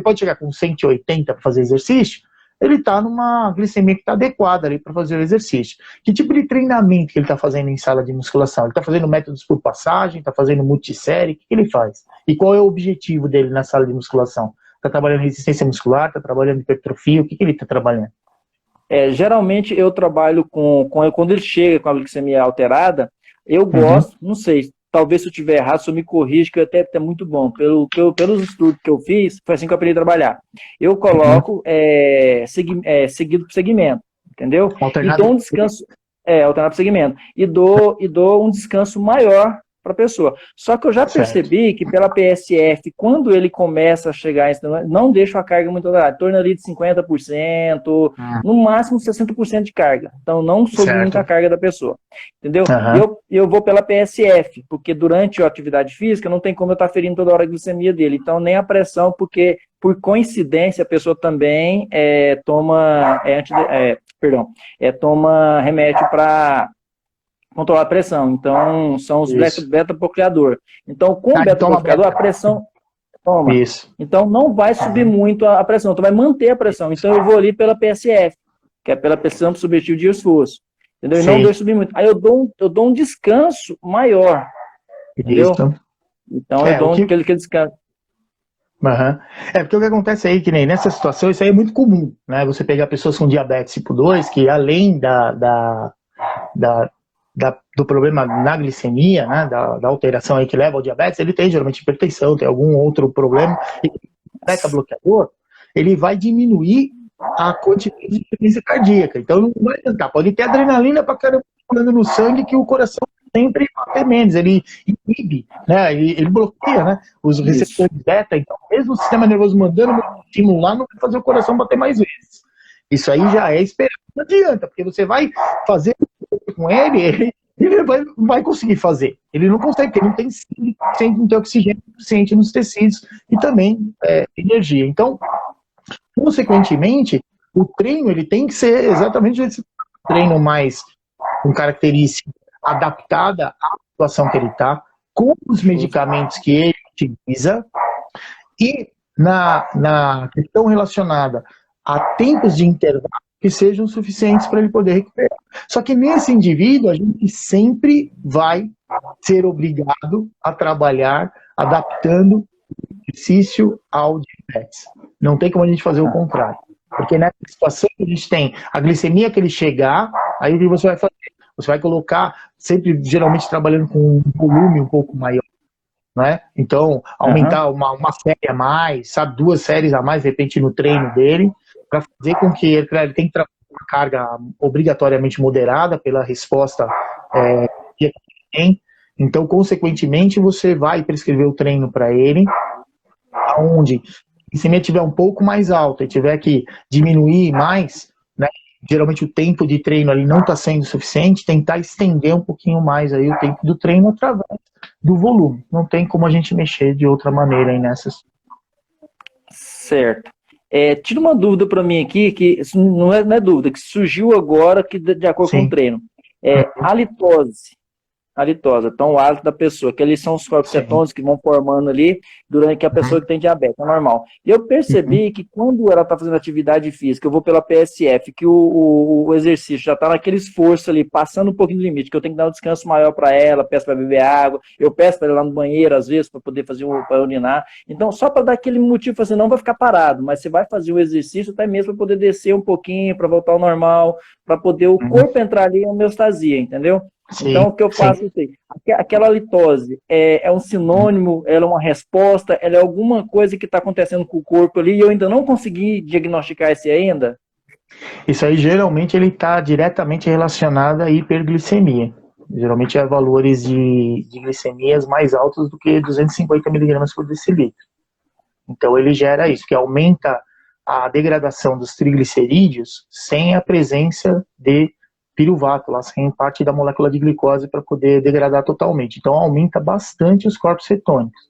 pode chegar com 180 para fazer exercício, ele está numa glicemia que está adequada ali para fazer o exercício. Que tipo de treinamento que ele está fazendo em sala de musculação? Ele está fazendo métodos por passagem, está fazendo multissérie, o que ele faz? E qual é o objetivo dele na sala de musculação? Está trabalhando resistência muscular, está trabalhando hipertrofia, o que ele está trabalhando? Geralmente eu trabalho quando ele chega com a glicemia alterada, eu gosto, não sei, talvez se eu estiver errado, se eu me corrijo, que até é muito bom. Pelos estudos que eu fiz, foi assim que eu aprendi a trabalhar. Eu coloco seguido por segmento, entendeu? Alternado. E dou um descanso, alternado por segmento. E dou um descanso maior para a pessoa. Só que eu já percebi que pela PSF, quando ele começa a chegar, não deixa a carga muito elevada, torna ali de 50%, no máximo 60% de carga. Então não sobe muito a carga da pessoa. Entendeu? Eu vou pela PSF, porque durante a atividade física não tem como eu estar ferindo toda hora a glicemia dele. Então nem a pressão, porque por coincidência a pessoa também toma remédio para controlar a pressão. Então, são os beta-bloqueador. Então, com o beta-bloqueador, a pressão toma. Isso. Então, não vai subir muito a pressão. Então, vai manter a pressão. Então, eu vou ali pela PSF, que é pela pressão subjetiva de esforço. Entendeu? E não deixo subir muito. Aí, eu dou um descanso maior. Entendeu? Isso. Então, eu dou aquele descanso. Porque o que acontece aí, que nem nessa situação, isso aí é muito comum, né? Você pegar pessoas com diabetes tipo 2, que além do problema na glicemia, né, da alteração aí que leva ao diabetes, ele tem geralmente hipertensão, tem algum outro problema, e o beta-bloqueador, ele vai diminuir a quantidade de frequência cardíaca, então não vai adiantar, pode ter adrenalina pra caramba no sangue que o coração sempre bater menos, ele inibe, né, ele bloqueia, né, os receptores beta, então mesmo o sistema nervoso mandando um estímulo lá, não vai fazer o coração bater mais vezes. Isso aí já é esperado, não adianta, porque você vai fazer com ele vai conseguir fazer. Ele não consegue, porque não tem oxigênio suficiente nos tecidos e também energia. Então, consequentemente, o treino ele tem que ser exatamente esse treino mais com característica adaptada à situação que ele está, com os medicamentos que ele utiliza e na questão relacionada a tempos de intervalo que sejam suficientes para ele poder recuperar. Só que nesse indivíduo, a gente sempre vai ser obrigado a trabalhar adaptando o exercício ao diabetes. Não tem como a gente fazer o contrário. Porque nessa situação que a gente tem a glicemia que ele chegar, aí o que você vai fazer? Você vai colocar, sempre, geralmente, trabalhando com um volume um pouco maior, né? Então, aumentar uma série a mais, sabe? 2 séries a mais, de repente, no treino dele, para fazer com que ele tenha que trabalhar uma carga obrigatoriamente moderada pela resposta que ele tem. Então, consequentemente, você vai prescrever o treino para ele, onde a glicemia estiver um pouco mais alta e tiver que diminuir mais, né? Geralmente o tempo de treino ali não está sendo suficiente, tentar estender um pouquinho mais aí o tempo do treino através do volume. Não tem como a gente mexer de outra maneira aí nessas. Certo. Tira uma dúvida para mim aqui, que não é dúvida, que surgiu agora que de acordo com o treino. Halitose. Então, o hálito da pessoa, que eles são os corpos cetônicos que vão formando ali durante que a pessoa que tem diabetes, é normal. E eu percebi que quando ela está fazendo atividade física, eu vou pela PSF, que o exercício já está naquele esforço ali, passando um pouquinho do limite, que eu tenho que dar um descanso maior para ela, peço para beber água, eu peço para ela ir lá no banheiro, às vezes, para poder fazer para urinar. Então, só para dar aquele motivo, assim, não vai ficar parado, mas você vai fazer o exercício até mesmo para poder descer um pouquinho, para voltar ao normal, para poder o corpo entrar ali em homeostasia, entendeu? Sim, então, o que eu faço é aquela litose é um sinônimo, ela é uma resposta, ela é alguma coisa que está acontecendo com o corpo ali e eu ainda não consegui diagnosticar esse ainda? Isso aí, geralmente, ele está diretamente relacionado à hiperglicemia. Geralmente, é valores de glicemias mais altos do que 250 miligramas por decilitro. Então, ele gera isso, que aumenta a degradação dos triglicerídeos sem a presença de piruvato, lá sem parte da molécula de glicose para poder degradar totalmente. Então, aumenta bastante os corpos cetônicos.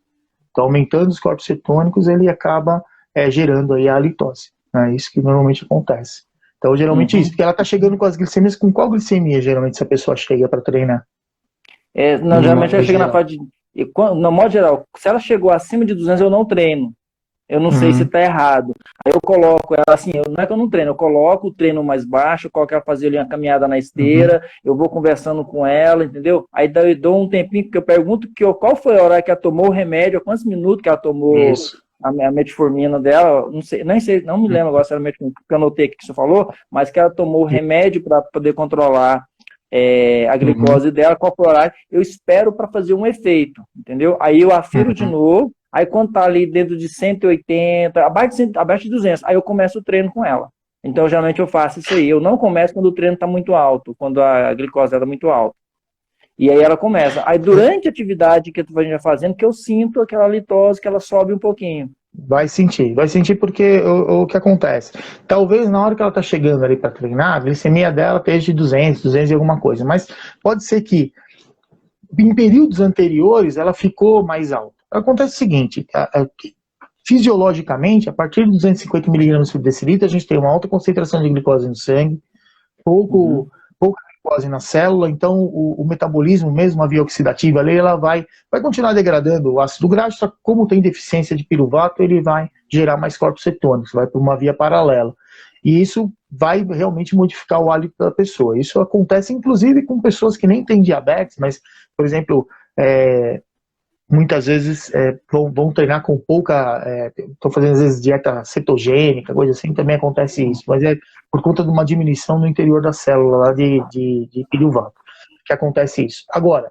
Então, aumentando os corpos cetônicos, ele acaba gerando aí a halitose. É isso que normalmente acontece. Então, geralmente isso, porque ela está chegando com as glicemias, com qual glicemia, geralmente, se a pessoa chega para treinar? Não, geralmente ela chega na fase de... No modo geral, se ela chegou acima de 200, eu não treino. Eu não sei se está errado. Aí eu coloco ela assim, não é que eu não treino, eu coloco o treino mais baixo, eu coloco ela fazer ali uma caminhada na esteira, eu vou conversando com ela, entendeu? Aí eu dou um tempinho, porque eu pergunto qual foi a hora que ela tomou o remédio, quantos minutos que ela tomou a metformina dela, não sei, não me lembro agora se era metformina, porque eu anotei aqui que você falou, mas que ela tomou o remédio para poder controlar a glicose dela, qual foi o horário, eu espero para fazer um efeito, entendeu? Aí eu afiro de novo. Aí quando tá ali dentro de 180, abaixo de 200, aí eu começo o treino com ela. Então, geralmente eu faço isso aí. Eu não começo quando o treino tá muito alto, quando a glicose tá muito alta. E aí ela começa. Aí durante a atividade que a gente vai fazendo, que eu sinto aquela litose, que ela sobe um pouquinho. Vai sentir porque o que acontece? Talvez na hora que ela tá chegando ali para treinar, a glicemia dela esteja de 200 e alguma coisa. Mas pode ser que em períodos anteriores ela ficou mais alta. Acontece o seguinte, fisiologicamente, a partir de 250 miligramas por decilitro, a gente tem uma alta concentração de glicose no sangue, pouca glicose na célula, então o metabolismo, mesmo a via oxidativa ali, ela vai continuar degradando o ácido graxo, só que como tem deficiência de piruvato, ele vai gerar mais corpos cetônicos, vai por uma via paralela. E isso vai realmente modificar o hálito da pessoa. Isso acontece, inclusive, com pessoas que nem têm diabetes, mas, por exemplo, muitas vezes vão treinar com pouca, estão fazendo às vezes dieta cetogênica, coisa assim, também acontece isso, mas é por conta de uma diminuição no interior da célula lá de piruvato que acontece isso. Agora,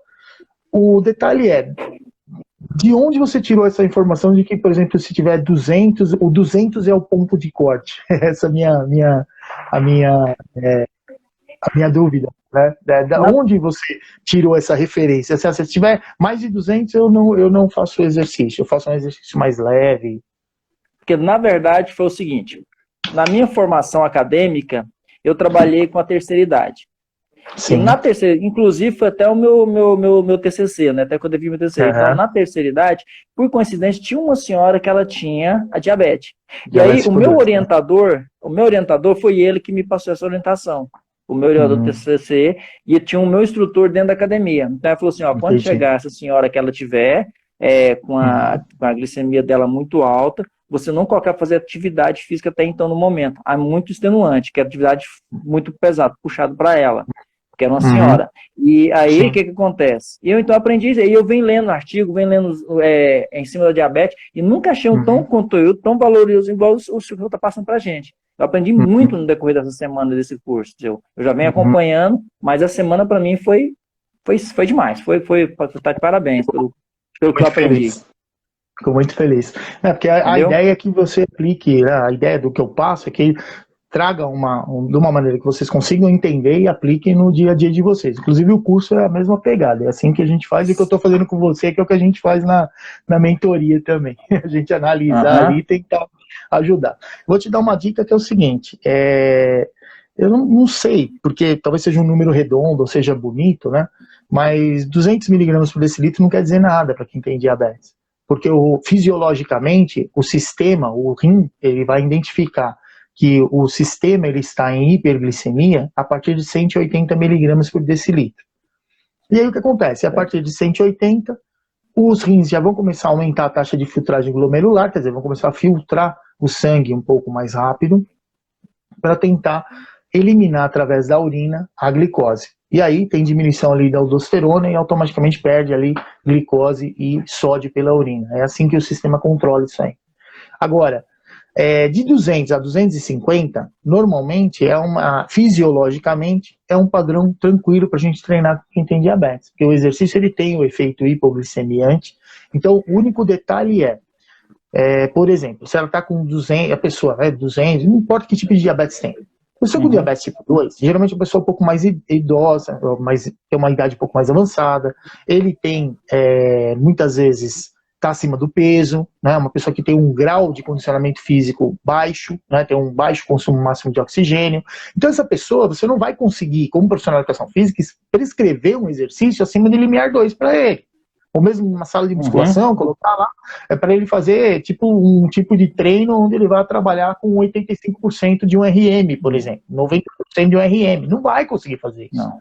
o detalhe é, de onde você tirou essa informação de que, por exemplo, se tiver 200, o 200 é o ponto de corte? Essa é a minha dúvida. Né? Da onde você tirou essa referência? Se tiver mais de 200, eu não faço exercício, eu faço um exercício mais leve. Porque, na verdade, foi o seguinte, na minha formação acadêmica, eu trabalhei com a terceira idade. Sim. E na terceira, inclusive, foi até o meu TCC, né? Até quando eu vi meu TCC. Então, na terceira idade, por coincidência, tinha uma senhora que ela tinha a diabetes. E aí, o meu orientador foi ele que me passou essa orientação. o meu orientador do TCC, e tinha o meu instrutor dentro da academia. Então, ele falou assim, ó, quando Entendi. chegar essa senhora que ela tiver com a glicemia dela muito alta, você não colocar fazer atividade física até então no momento. É muito extenuante, que é atividade muito pesada, puxado para ela, que era uma senhora. E aí, o que acontece? Eu então aprendi, e eu venho lendo artigo, venho lendo em cima da diabetes, e nunca achei um tão conteúdo, tão valoroso, igual o senhor está passando para a gente. Eu aprendi muito no decorrer dessa semana desse curso. Eu já venho acompanhando, mas a semana para mim foi demais. Tá de parabéns pelo que eu aprendi. Fico muito feliz. Porque a ideia é que você aplique, né, a ideia do que eu passo é que traga de uma maneira que vocês consigam entender e apliquem no dia a dia de vocês. Inclusive o curso é a mesma pegada, é assim que a gente faz, e o que eu estou fazendo com você, que é o que a gente faz na mentoria também. A gente analisar ali e tentar ajudar. Vou te dar uma dica que é o seguinte, eu não sei, porque talvez seja um número redondo, ou seja bonito, né? Mas 200 miligramas por decilitro não quer dizer nada para quem tem diabetes. Porque fisiologicamente, o sistema, o rim, ele vai identificar que o sistema ele está em hiperglicemia a partir de 180 miligramas por decilitro. E aí o que acontece? A partir de 180, os rins já vão começar a aumentar a taxa de filtragem glomerular, quer dizer, vão começar a filtrar o sangue um pouco mais rápido, para tentar eliminar através da urina a glicose. E aí tem diminuição ali da aldosterona e automaticamente perde ali glicose e sódio pela urina. É assim que o sistema controla isso aí. Agora, de 200 a 250, normalmente fisiologicamente, é um padrão tranquilo para a gente treinar quem tem diabetes. Porque o exercício ele tem o efeito hipoglicemiante. Então, o único detalhe por exemplo, se ela está com 200, a pessoa, 200, não importa que tipo de diabetes tem. A pessoa com diabetes tipo 2, geralmente é uma pessoa um pouco mais idosa, tem uma idade um pouco mais avançada, ele tem, muitas vezes, está acima do peso, né? Uma pessoa que tem um grau de condicionamento físico baixo, né? Tem um baixo consumo máximo de oxigênio. Então essa pessoa, você não vai conseguir, como profissional de educação física, prescrever um exercício acima de limiar 2 para ele. Ou mesmo numa sala de musculação, colocar lá, para ele fazer um tipo de treino onde ele vai trabalhar com 85% de um RM, por exemplo, 90% de um RM. Não vai conseguir fazer isso. Não.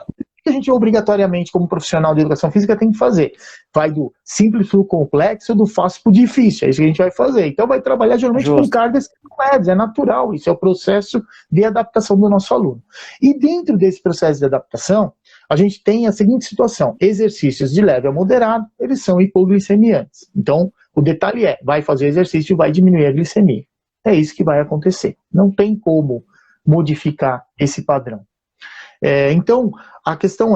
O que a gente obrigatoriamente, como profissional de educação física, tem que fazer? Vai do simples para o complexo, do fácil para o difícil. É isso que a gente vai fazer. Então vai trabalhar geralmente com cargas leves, é natural. Isso é o processo de adaptação do nosso aluno. E dentro desse processo de adaptação, a gente tem a seguinte situação: exercícios de leve a moderado, eles são hipoglicemiantes. Então, o detalhe vai fazer exercício e vai diminuir a glicemia. É isso que vai acontecer. Não tem como modificar esse padrão. Então, a questão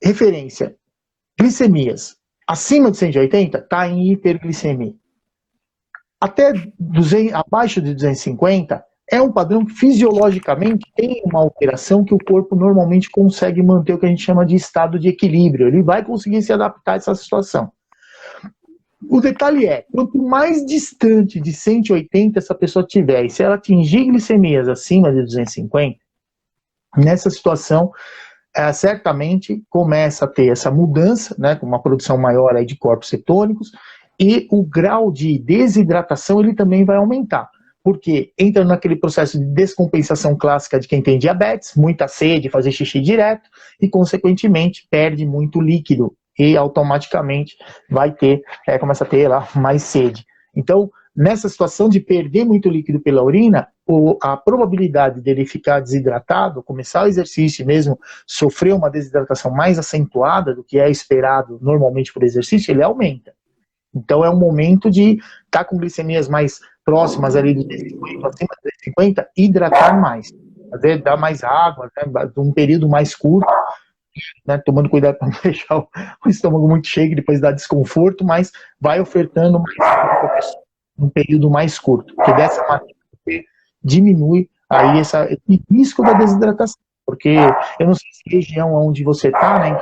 referência, glicemias acima de 180, está em hiperglicemia. Até abaixo de 250, é um padrão que fisiologicamente tem uma alteração que o corpo normalmente consegue manter o que a gente chama de estado de equilíbrio. Ele vai conseguir se adaptar a essa situação. O detalhe quanto mais distante de 180 essa pessoa tiver, e se ela atingir glicemias acima de 250, nessa situação, certamente começa a ter essa mudança, né, com uma produção maior aí de corpos cetônicos, e o grau de desidratação ele também vai aumentar. Porque entra naquele processo de descompensação clássica de quem tem diabetes, muita sede, fazer xixi direto, e consequentemente perde muito líquido, e automaticamente começa a ter lá mais sede. Então, nessa situação de perder muito líquido pela urina, a probabilidade dele ficar desidratado, começar o exercício e mesmo sofrer uma desidratação mais acentuada do que é esperado normalmente por exercício, ele aumenta. Então é um momento de estar com glicemias mais próximas ali de 250, acima de 250, hidratar mais. Fazer, dar mais água, né, um período mais curto, né, tomando cuidado para não deixar o estômago muito cheio, que depois dá desconforto, mas vai ofertando mais um período mais curto, porque dessa maneira você diminui aí esse risco da desidratação, porque eu não sei se a região onde você está, né,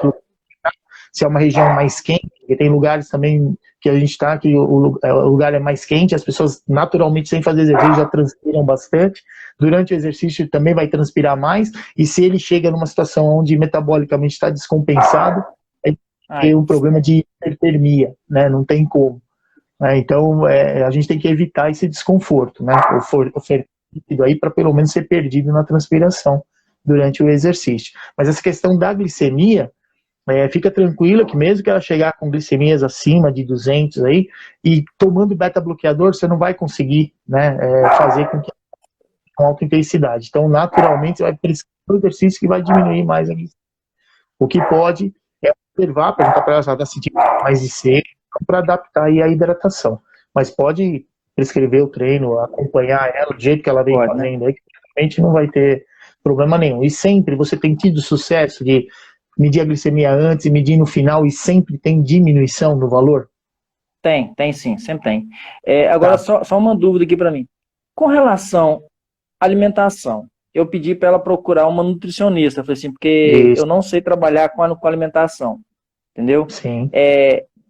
se é uma região mais quente, porque tem lugares também que a gente está, que o lugar é mais quente, as pessoas naturalmente, sem fazer exercício, já transpiram bastante, durante o exercício também vai transpirar mais, e se ele chega numa situação onde metabolicamente está descompensado, tem um problema de hipertermia, né? Não tem como. Então, a gente tem que evitar esse desconforto, né? Ofertar líquido aí para pelo menos ser perdido na transpiração durante o exercício. Mas essa questão da glicemia, fica tranquila que mesmo que ela chegar com glicemias acima de 200 aí, e tomando beta-bloqueador, você não vai conseguir, né, fazer com alta intensidade. Então, naturalmente, você vai precisar de um exercício que vai diminuir mais a glicemia. O que pode é observar, perguntar para ela se ela está sentindo mais de sede, para adaptar aí a hidratação. Mas pode prescrever o treino, acompanhar ela do jeito que ela vem fazendo, aí que realmente não vai ter problema nenhum. E sempre você tem tido sucesso de medir a glicemia antes e medir no final e sempre tem diminuição no valor? Tem sim, sempre tem. Agora, só uma dúvida aqui para mim. Com relação à alimentação, eu pedi para ela procurar uma nutricionista, eu falei assim, porque eu não sei trabalhar com alimentação, entendeu? Sim.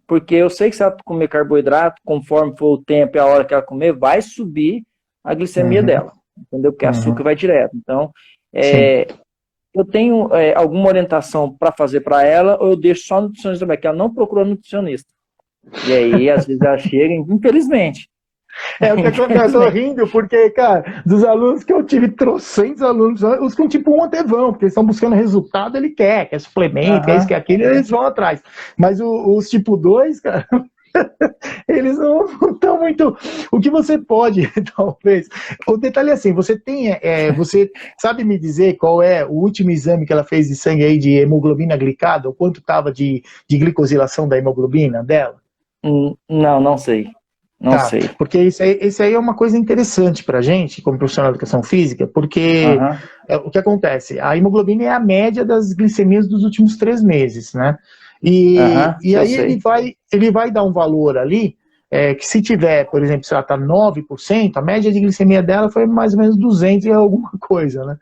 Porque eu sei que se ela comer carboidrato, conforme for o tempo e a hora que ela comer, vai subir a glicemia dela, entendeu? Porque açúcar vai direto. Então, eu tenho alguma orientação para fazer para ela, ou eu deixo só a nutricionista também, que ela não procurou nutricionista. E aí, às vezes, ela chega, infelizmente. O que acontece, eu tô rindo, porque, cara, dos alunos que eu tive, trocentos alunos, os com tipo 1 até vão, porque eles estão buscando resultado, ele quer suplemento, quer isso, quer aquilo, eles vão atrás. Mas os tipo 2, cara, eles não estão muito. O que você pode, talvez. O detalhe é assim, você sabe me dizer qual é o último exame que ela fez de sangue aí de hemoglobina glicada, ou quanto estava de glicosilação da hemoglobina dela? Não sei. Não sei. Porque isso aí é uma coisa interessante pra gente, como profissional de educação física, porque o que acontece? A hemoglobina é a média das glicemias dos últimos 3 meses, né? E aí ele vai dar um valor ali, que se tiver, por exemplo, se ela está 9%, a média de glicemia dela foi mais ou menos 200 e alguma coisa, né?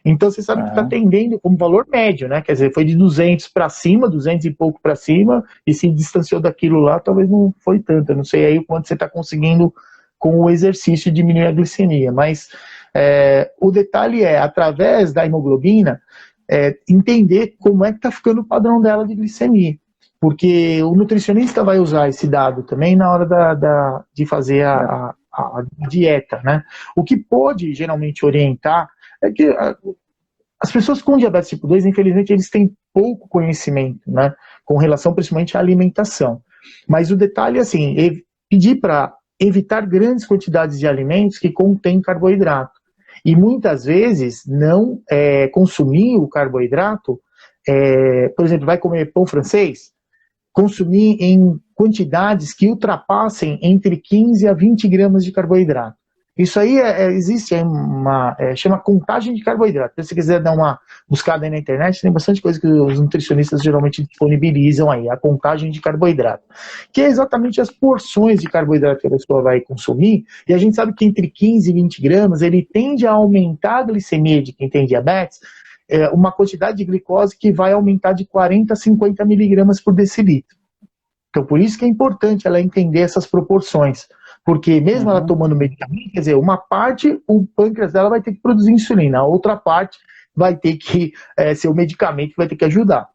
Então você sabe que está tendendo como valor médio, né? Quer dizer, foi de 200 para cima, 200 e pouco para cima, e se distanciou daquilo lá, talvez não foi tanto. Eu não sei aí o quanto você está conseguindo com o exercício diminuir a glicemia, mas o detalhe é, através da hemoglobina, entender como é que está ficando o padrão dela de glicemia. Porque o nutricionista vai usar esse dado também na hora de fazer a dieta, né? O que pode geralmente orientar é que as pessoas com diabetes tipo 2, infelizmente, eles têm pouco conhecimento, né? Com relação principalmente à alimentação. Mas o detalhe é assim, pedir para evitar grandes quantidades de alimentos que contêm carboidrato. E muitas vezes não consumir o carboidrato, por exemplo, vai comer pão francês, consumir em quantidades que ultrapassem entre 15 a 20 gramas de carboidrato. Isso aí existe chama contagem de carboidrato. Se você quiser dar uma buscada aí na internet, tem bastante coisa que os nutricionistas geralmente disponibilizam aí, a contagem de carboidrato, que é exatamente as porções de carboidrato que a pessoa vai consumir, e a gente sabe que entre 15 e 20 gramas, ele tende a aumentar a glicemia de quem tem diabetes, uma quantidade de glicose que vai aumentar de 40 a 50 miligramas por decilitro. Então, por isso que é importante ela entender essas proporções. Porque mesmo ela tomando medicamento, quer dizer, uma parte, o pâncreas dela vai ter que produzir insulina, a outra parte vai ter que ser o medicamento que vai ter que ajudar.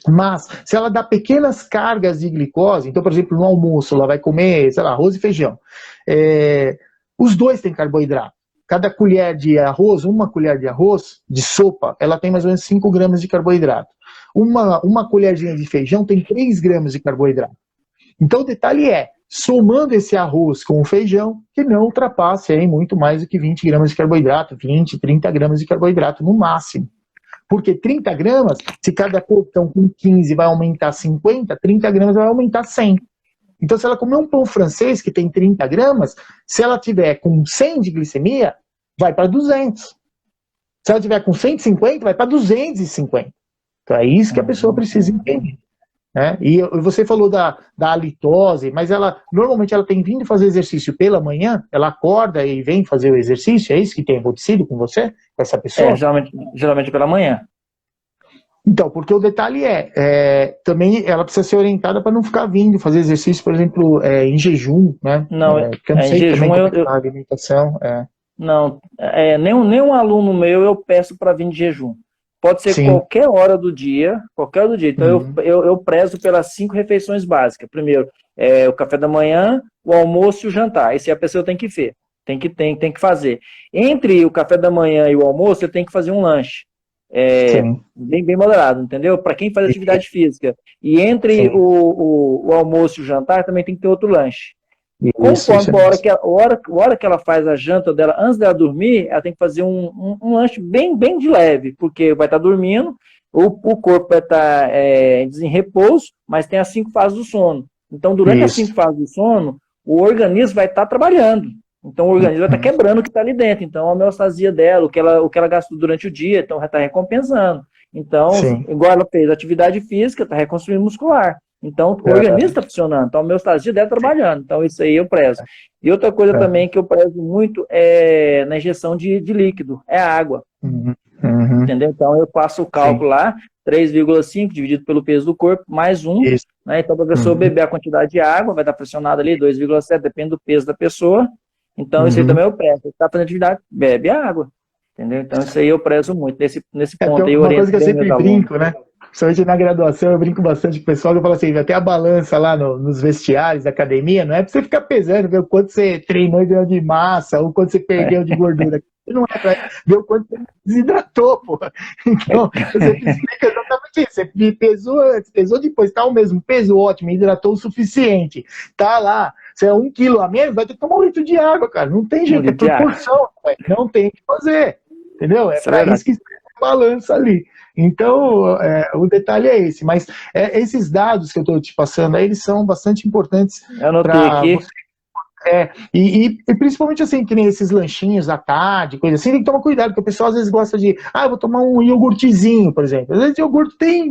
Mas, se ela dá pequenas cargas de glicose, então, por exemplo, no almoço, ela vai comer, sei lá, arroz e feijão. Os dois têm carboidrato. Cada colher de arroz, uma colher de arroz, de sopa, ela tem mais ou menos 5 gramas de carboidrato. Uma colherzinha de feijão tem 3 gramas de carboidrato. Então, o detalhe é, somando esse arroz com o feijão, que não ultrapasse aí muito mais do que 20 gramas de carboidrato, 20, 30 gramas de carboidrato no máximo. Porque 30 gramas, se cada porção com 15 vai aumentar 50, 30 gramas vai aumentar 100. Então, se ela comer um pão francês que tem 30 gramas, se ela tiver com 100 de glicemia, vai para 200. Se ela tiver com 150, vai para 250. Então, é isso que a pessoa precisa entender. Né? E você falou da halitose, mas normalmente ela tem vindo fazer exercício pela manhã, ela acorda e vem fazer o exercício, é isso que tem acontecido com você, com essa pessoa? Geralmente pela manhã. Então, porque o detalhe também ela precisa ser orientada para não ficar vindo fazer exercício, por exemplo, em jejum, né? Não, porque eu não sei jejum também a alimentação. Não, nenhum aluno meu eu peço para vir de jejum. Pode ser qualquer hora do dia. Então, eu prezo pelas 5 refeições básicas. Primeiro, o café da manhã, o almoço e o jantar. Esse a pessoa tem que ver. Tem que fazer. Entre o café da manhã e o almoço, você tem que fazer um lanche. Bem moderado, entendeu? Para quem faz atividade física. E entre o almoço e o jantar, também tem que ter outro lanche. Conforme a hora que ela faz a janta dela, antes dela dormir, ela tem que fazer um lanche bem de leve, porque vai estar dormindo, o corpo vai estar em repouso, mas tem as 5 fases do sono. Então, durante as 5 fases do sono, o organismo vai estar trabalhando. Então, o organismo vai estar quebrando o que está ali dentro. Então, a homeostasia dela, o que ela gastou durante o dia, então, vai estar recompensando. Então, igual ela fez atividade física, está reconstruindo muscular. Então, o organismo está funcionando, então a homeostasia deve estar trabalhando. Então, isso aí eu prezo. E outra coisa também que eu prezo muito é na injeção de líquido, é a água. Entendeu? Então, eu faço o cálculo lá, 3,5 dividido pelo peso do corpo, mais 1. Né? Então, para a pessoa beber a quantidade de água, vai estar pressionado ali, 2,7, depende do peso da pessoa. Então, isso aí também eu prezo. Você está fazendo atividade, bebe água. Entendeu? Então, isso aí eu prezo muito. Nesse ponto aí, eu uma oriento coisa que eu bem sempre meus alunos. brinco, né? Principalmente na graduação, eu brinco bastante com o pessoal, eu falo assim, até a balança lá nos vestiários da academia, não é pra você ficar pesando, ver o quanto você treinou e ganhou de massa, ou quanto você perdeu de gordura. Não é pra ver o quanto você desidratou, pô. Então, você explica exatamente isso. Você pesou antes, pesou depois, tá o mesmo peso, ótimo, hidratou o suficiente. Tá lá, você é 1 quilo a menos, vai ter que tomar 1 litro de água, cara. Não tem jeito, é por porção, não tem o que fazer. Entendeu? É pra isso que balança ali. Então, o detalhe é esse, mas esses dados que eu estou te passando aí, eles são bastante importantes para você. E principalmente assim, que nem esses lanchinhos à tarde, coisa assim, tem que tomar cuidado, porque o pessoal às vezes gosta de, eu vou tomar um iogurtezinho, por exemplo. Às vezes o iogurte tem,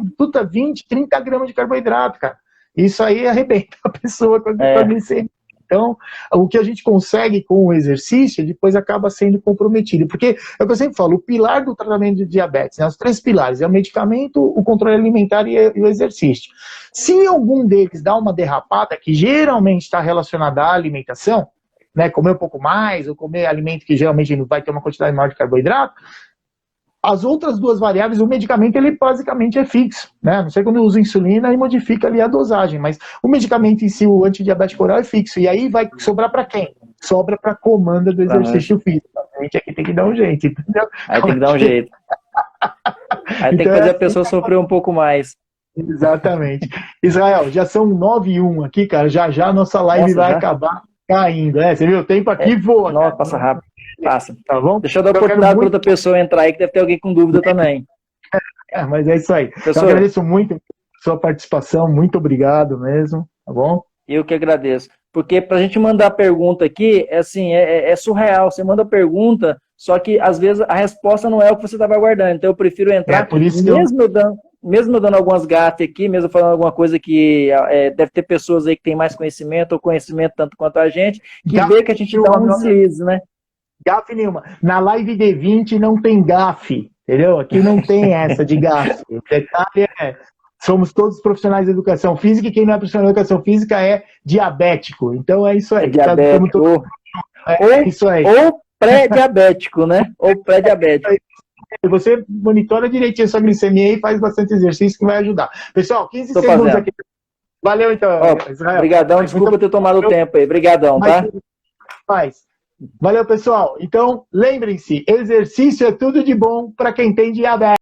20, 30 gramas de carboidrato, cara. Isso aí arrebenta a pessoa com a glicemia. Então, o que a gente consegue com o exercício, depois acaba sendo comprometido. Porque, é o que eu sempre falo, o pilar do tratamento de diabetes, né, os 3 pilares, é o medicamento, o controle alimentar e o exercício. Se algum deles dá uma derrapada, que geralmente está relacionada à alimentação, né, comer um pouco mais, ou comer alimento que geralmente vai ter uma quantidade maior de carboidrato, as outras 2 variáveis, o medicamento, ele basicamente é fixo, né? Não sei quando usa insulina e modifica ali a dosagem, mas o medicamento em si, o antidiabético oral, é fixo. E aí vai sobrar para quem? Sobra para a comanda do exercício físico. A gente aqui tem que dar um jeito, entendeu? Aí tem que dar um jeito. Aí tem que fazer a pessoa sofrer um pouco mais. Exatamente. Israel, já são 9h01 aqui, cara. Já a nossa live vai acabar caindo. Você viu? O tempo aqui voa. Nossa, passa rápido. Passa. Tá bom? Deixa eu dar oportunidade para outra pessoa entrar aí, que deve ter alguém com dúvida também. Mas é isso aí. Eu agradeço muito a sua participação, muito obrigado mesmo, tá bom? Eu que agradeço. Porque para a gente mandar pergunta aqui, é surreal. Você manda pergunta, só que às vezes a resposta não é o que você estava aguardando. Então eu prefiro entrar, por isso mesmo eu dando algumas gafes aqui, mesmo falando alguma coisa que deve ter pessoas aí que têm mais conhecimento, ou conhecimento tanto quanto a gente, que vê que a gente dá um deslize, né? Gafe nenhuma. Na live D20 não tem gafe, entendeu? Aqui não tem essa de gafe. O detalhe somos todos profissionais de educação física e quem não é profissional de educação física é diabético. Então é isso aí. Diabético. Isso aí. Ou pré-diabético, né? Ou pré-diabético. Você monitora direitinho a sua glicemia e faz bastante exercício que vai ajudar. Pessoal, 15 segundos aqui. Valeu, então, Israel. Obrigadão, desculpa ter tomado o tempo aí. Obrigadão, tá? Valeu, pessoal. Então, lembrem-se, exercício é tudo de bom para quem tem diabetes.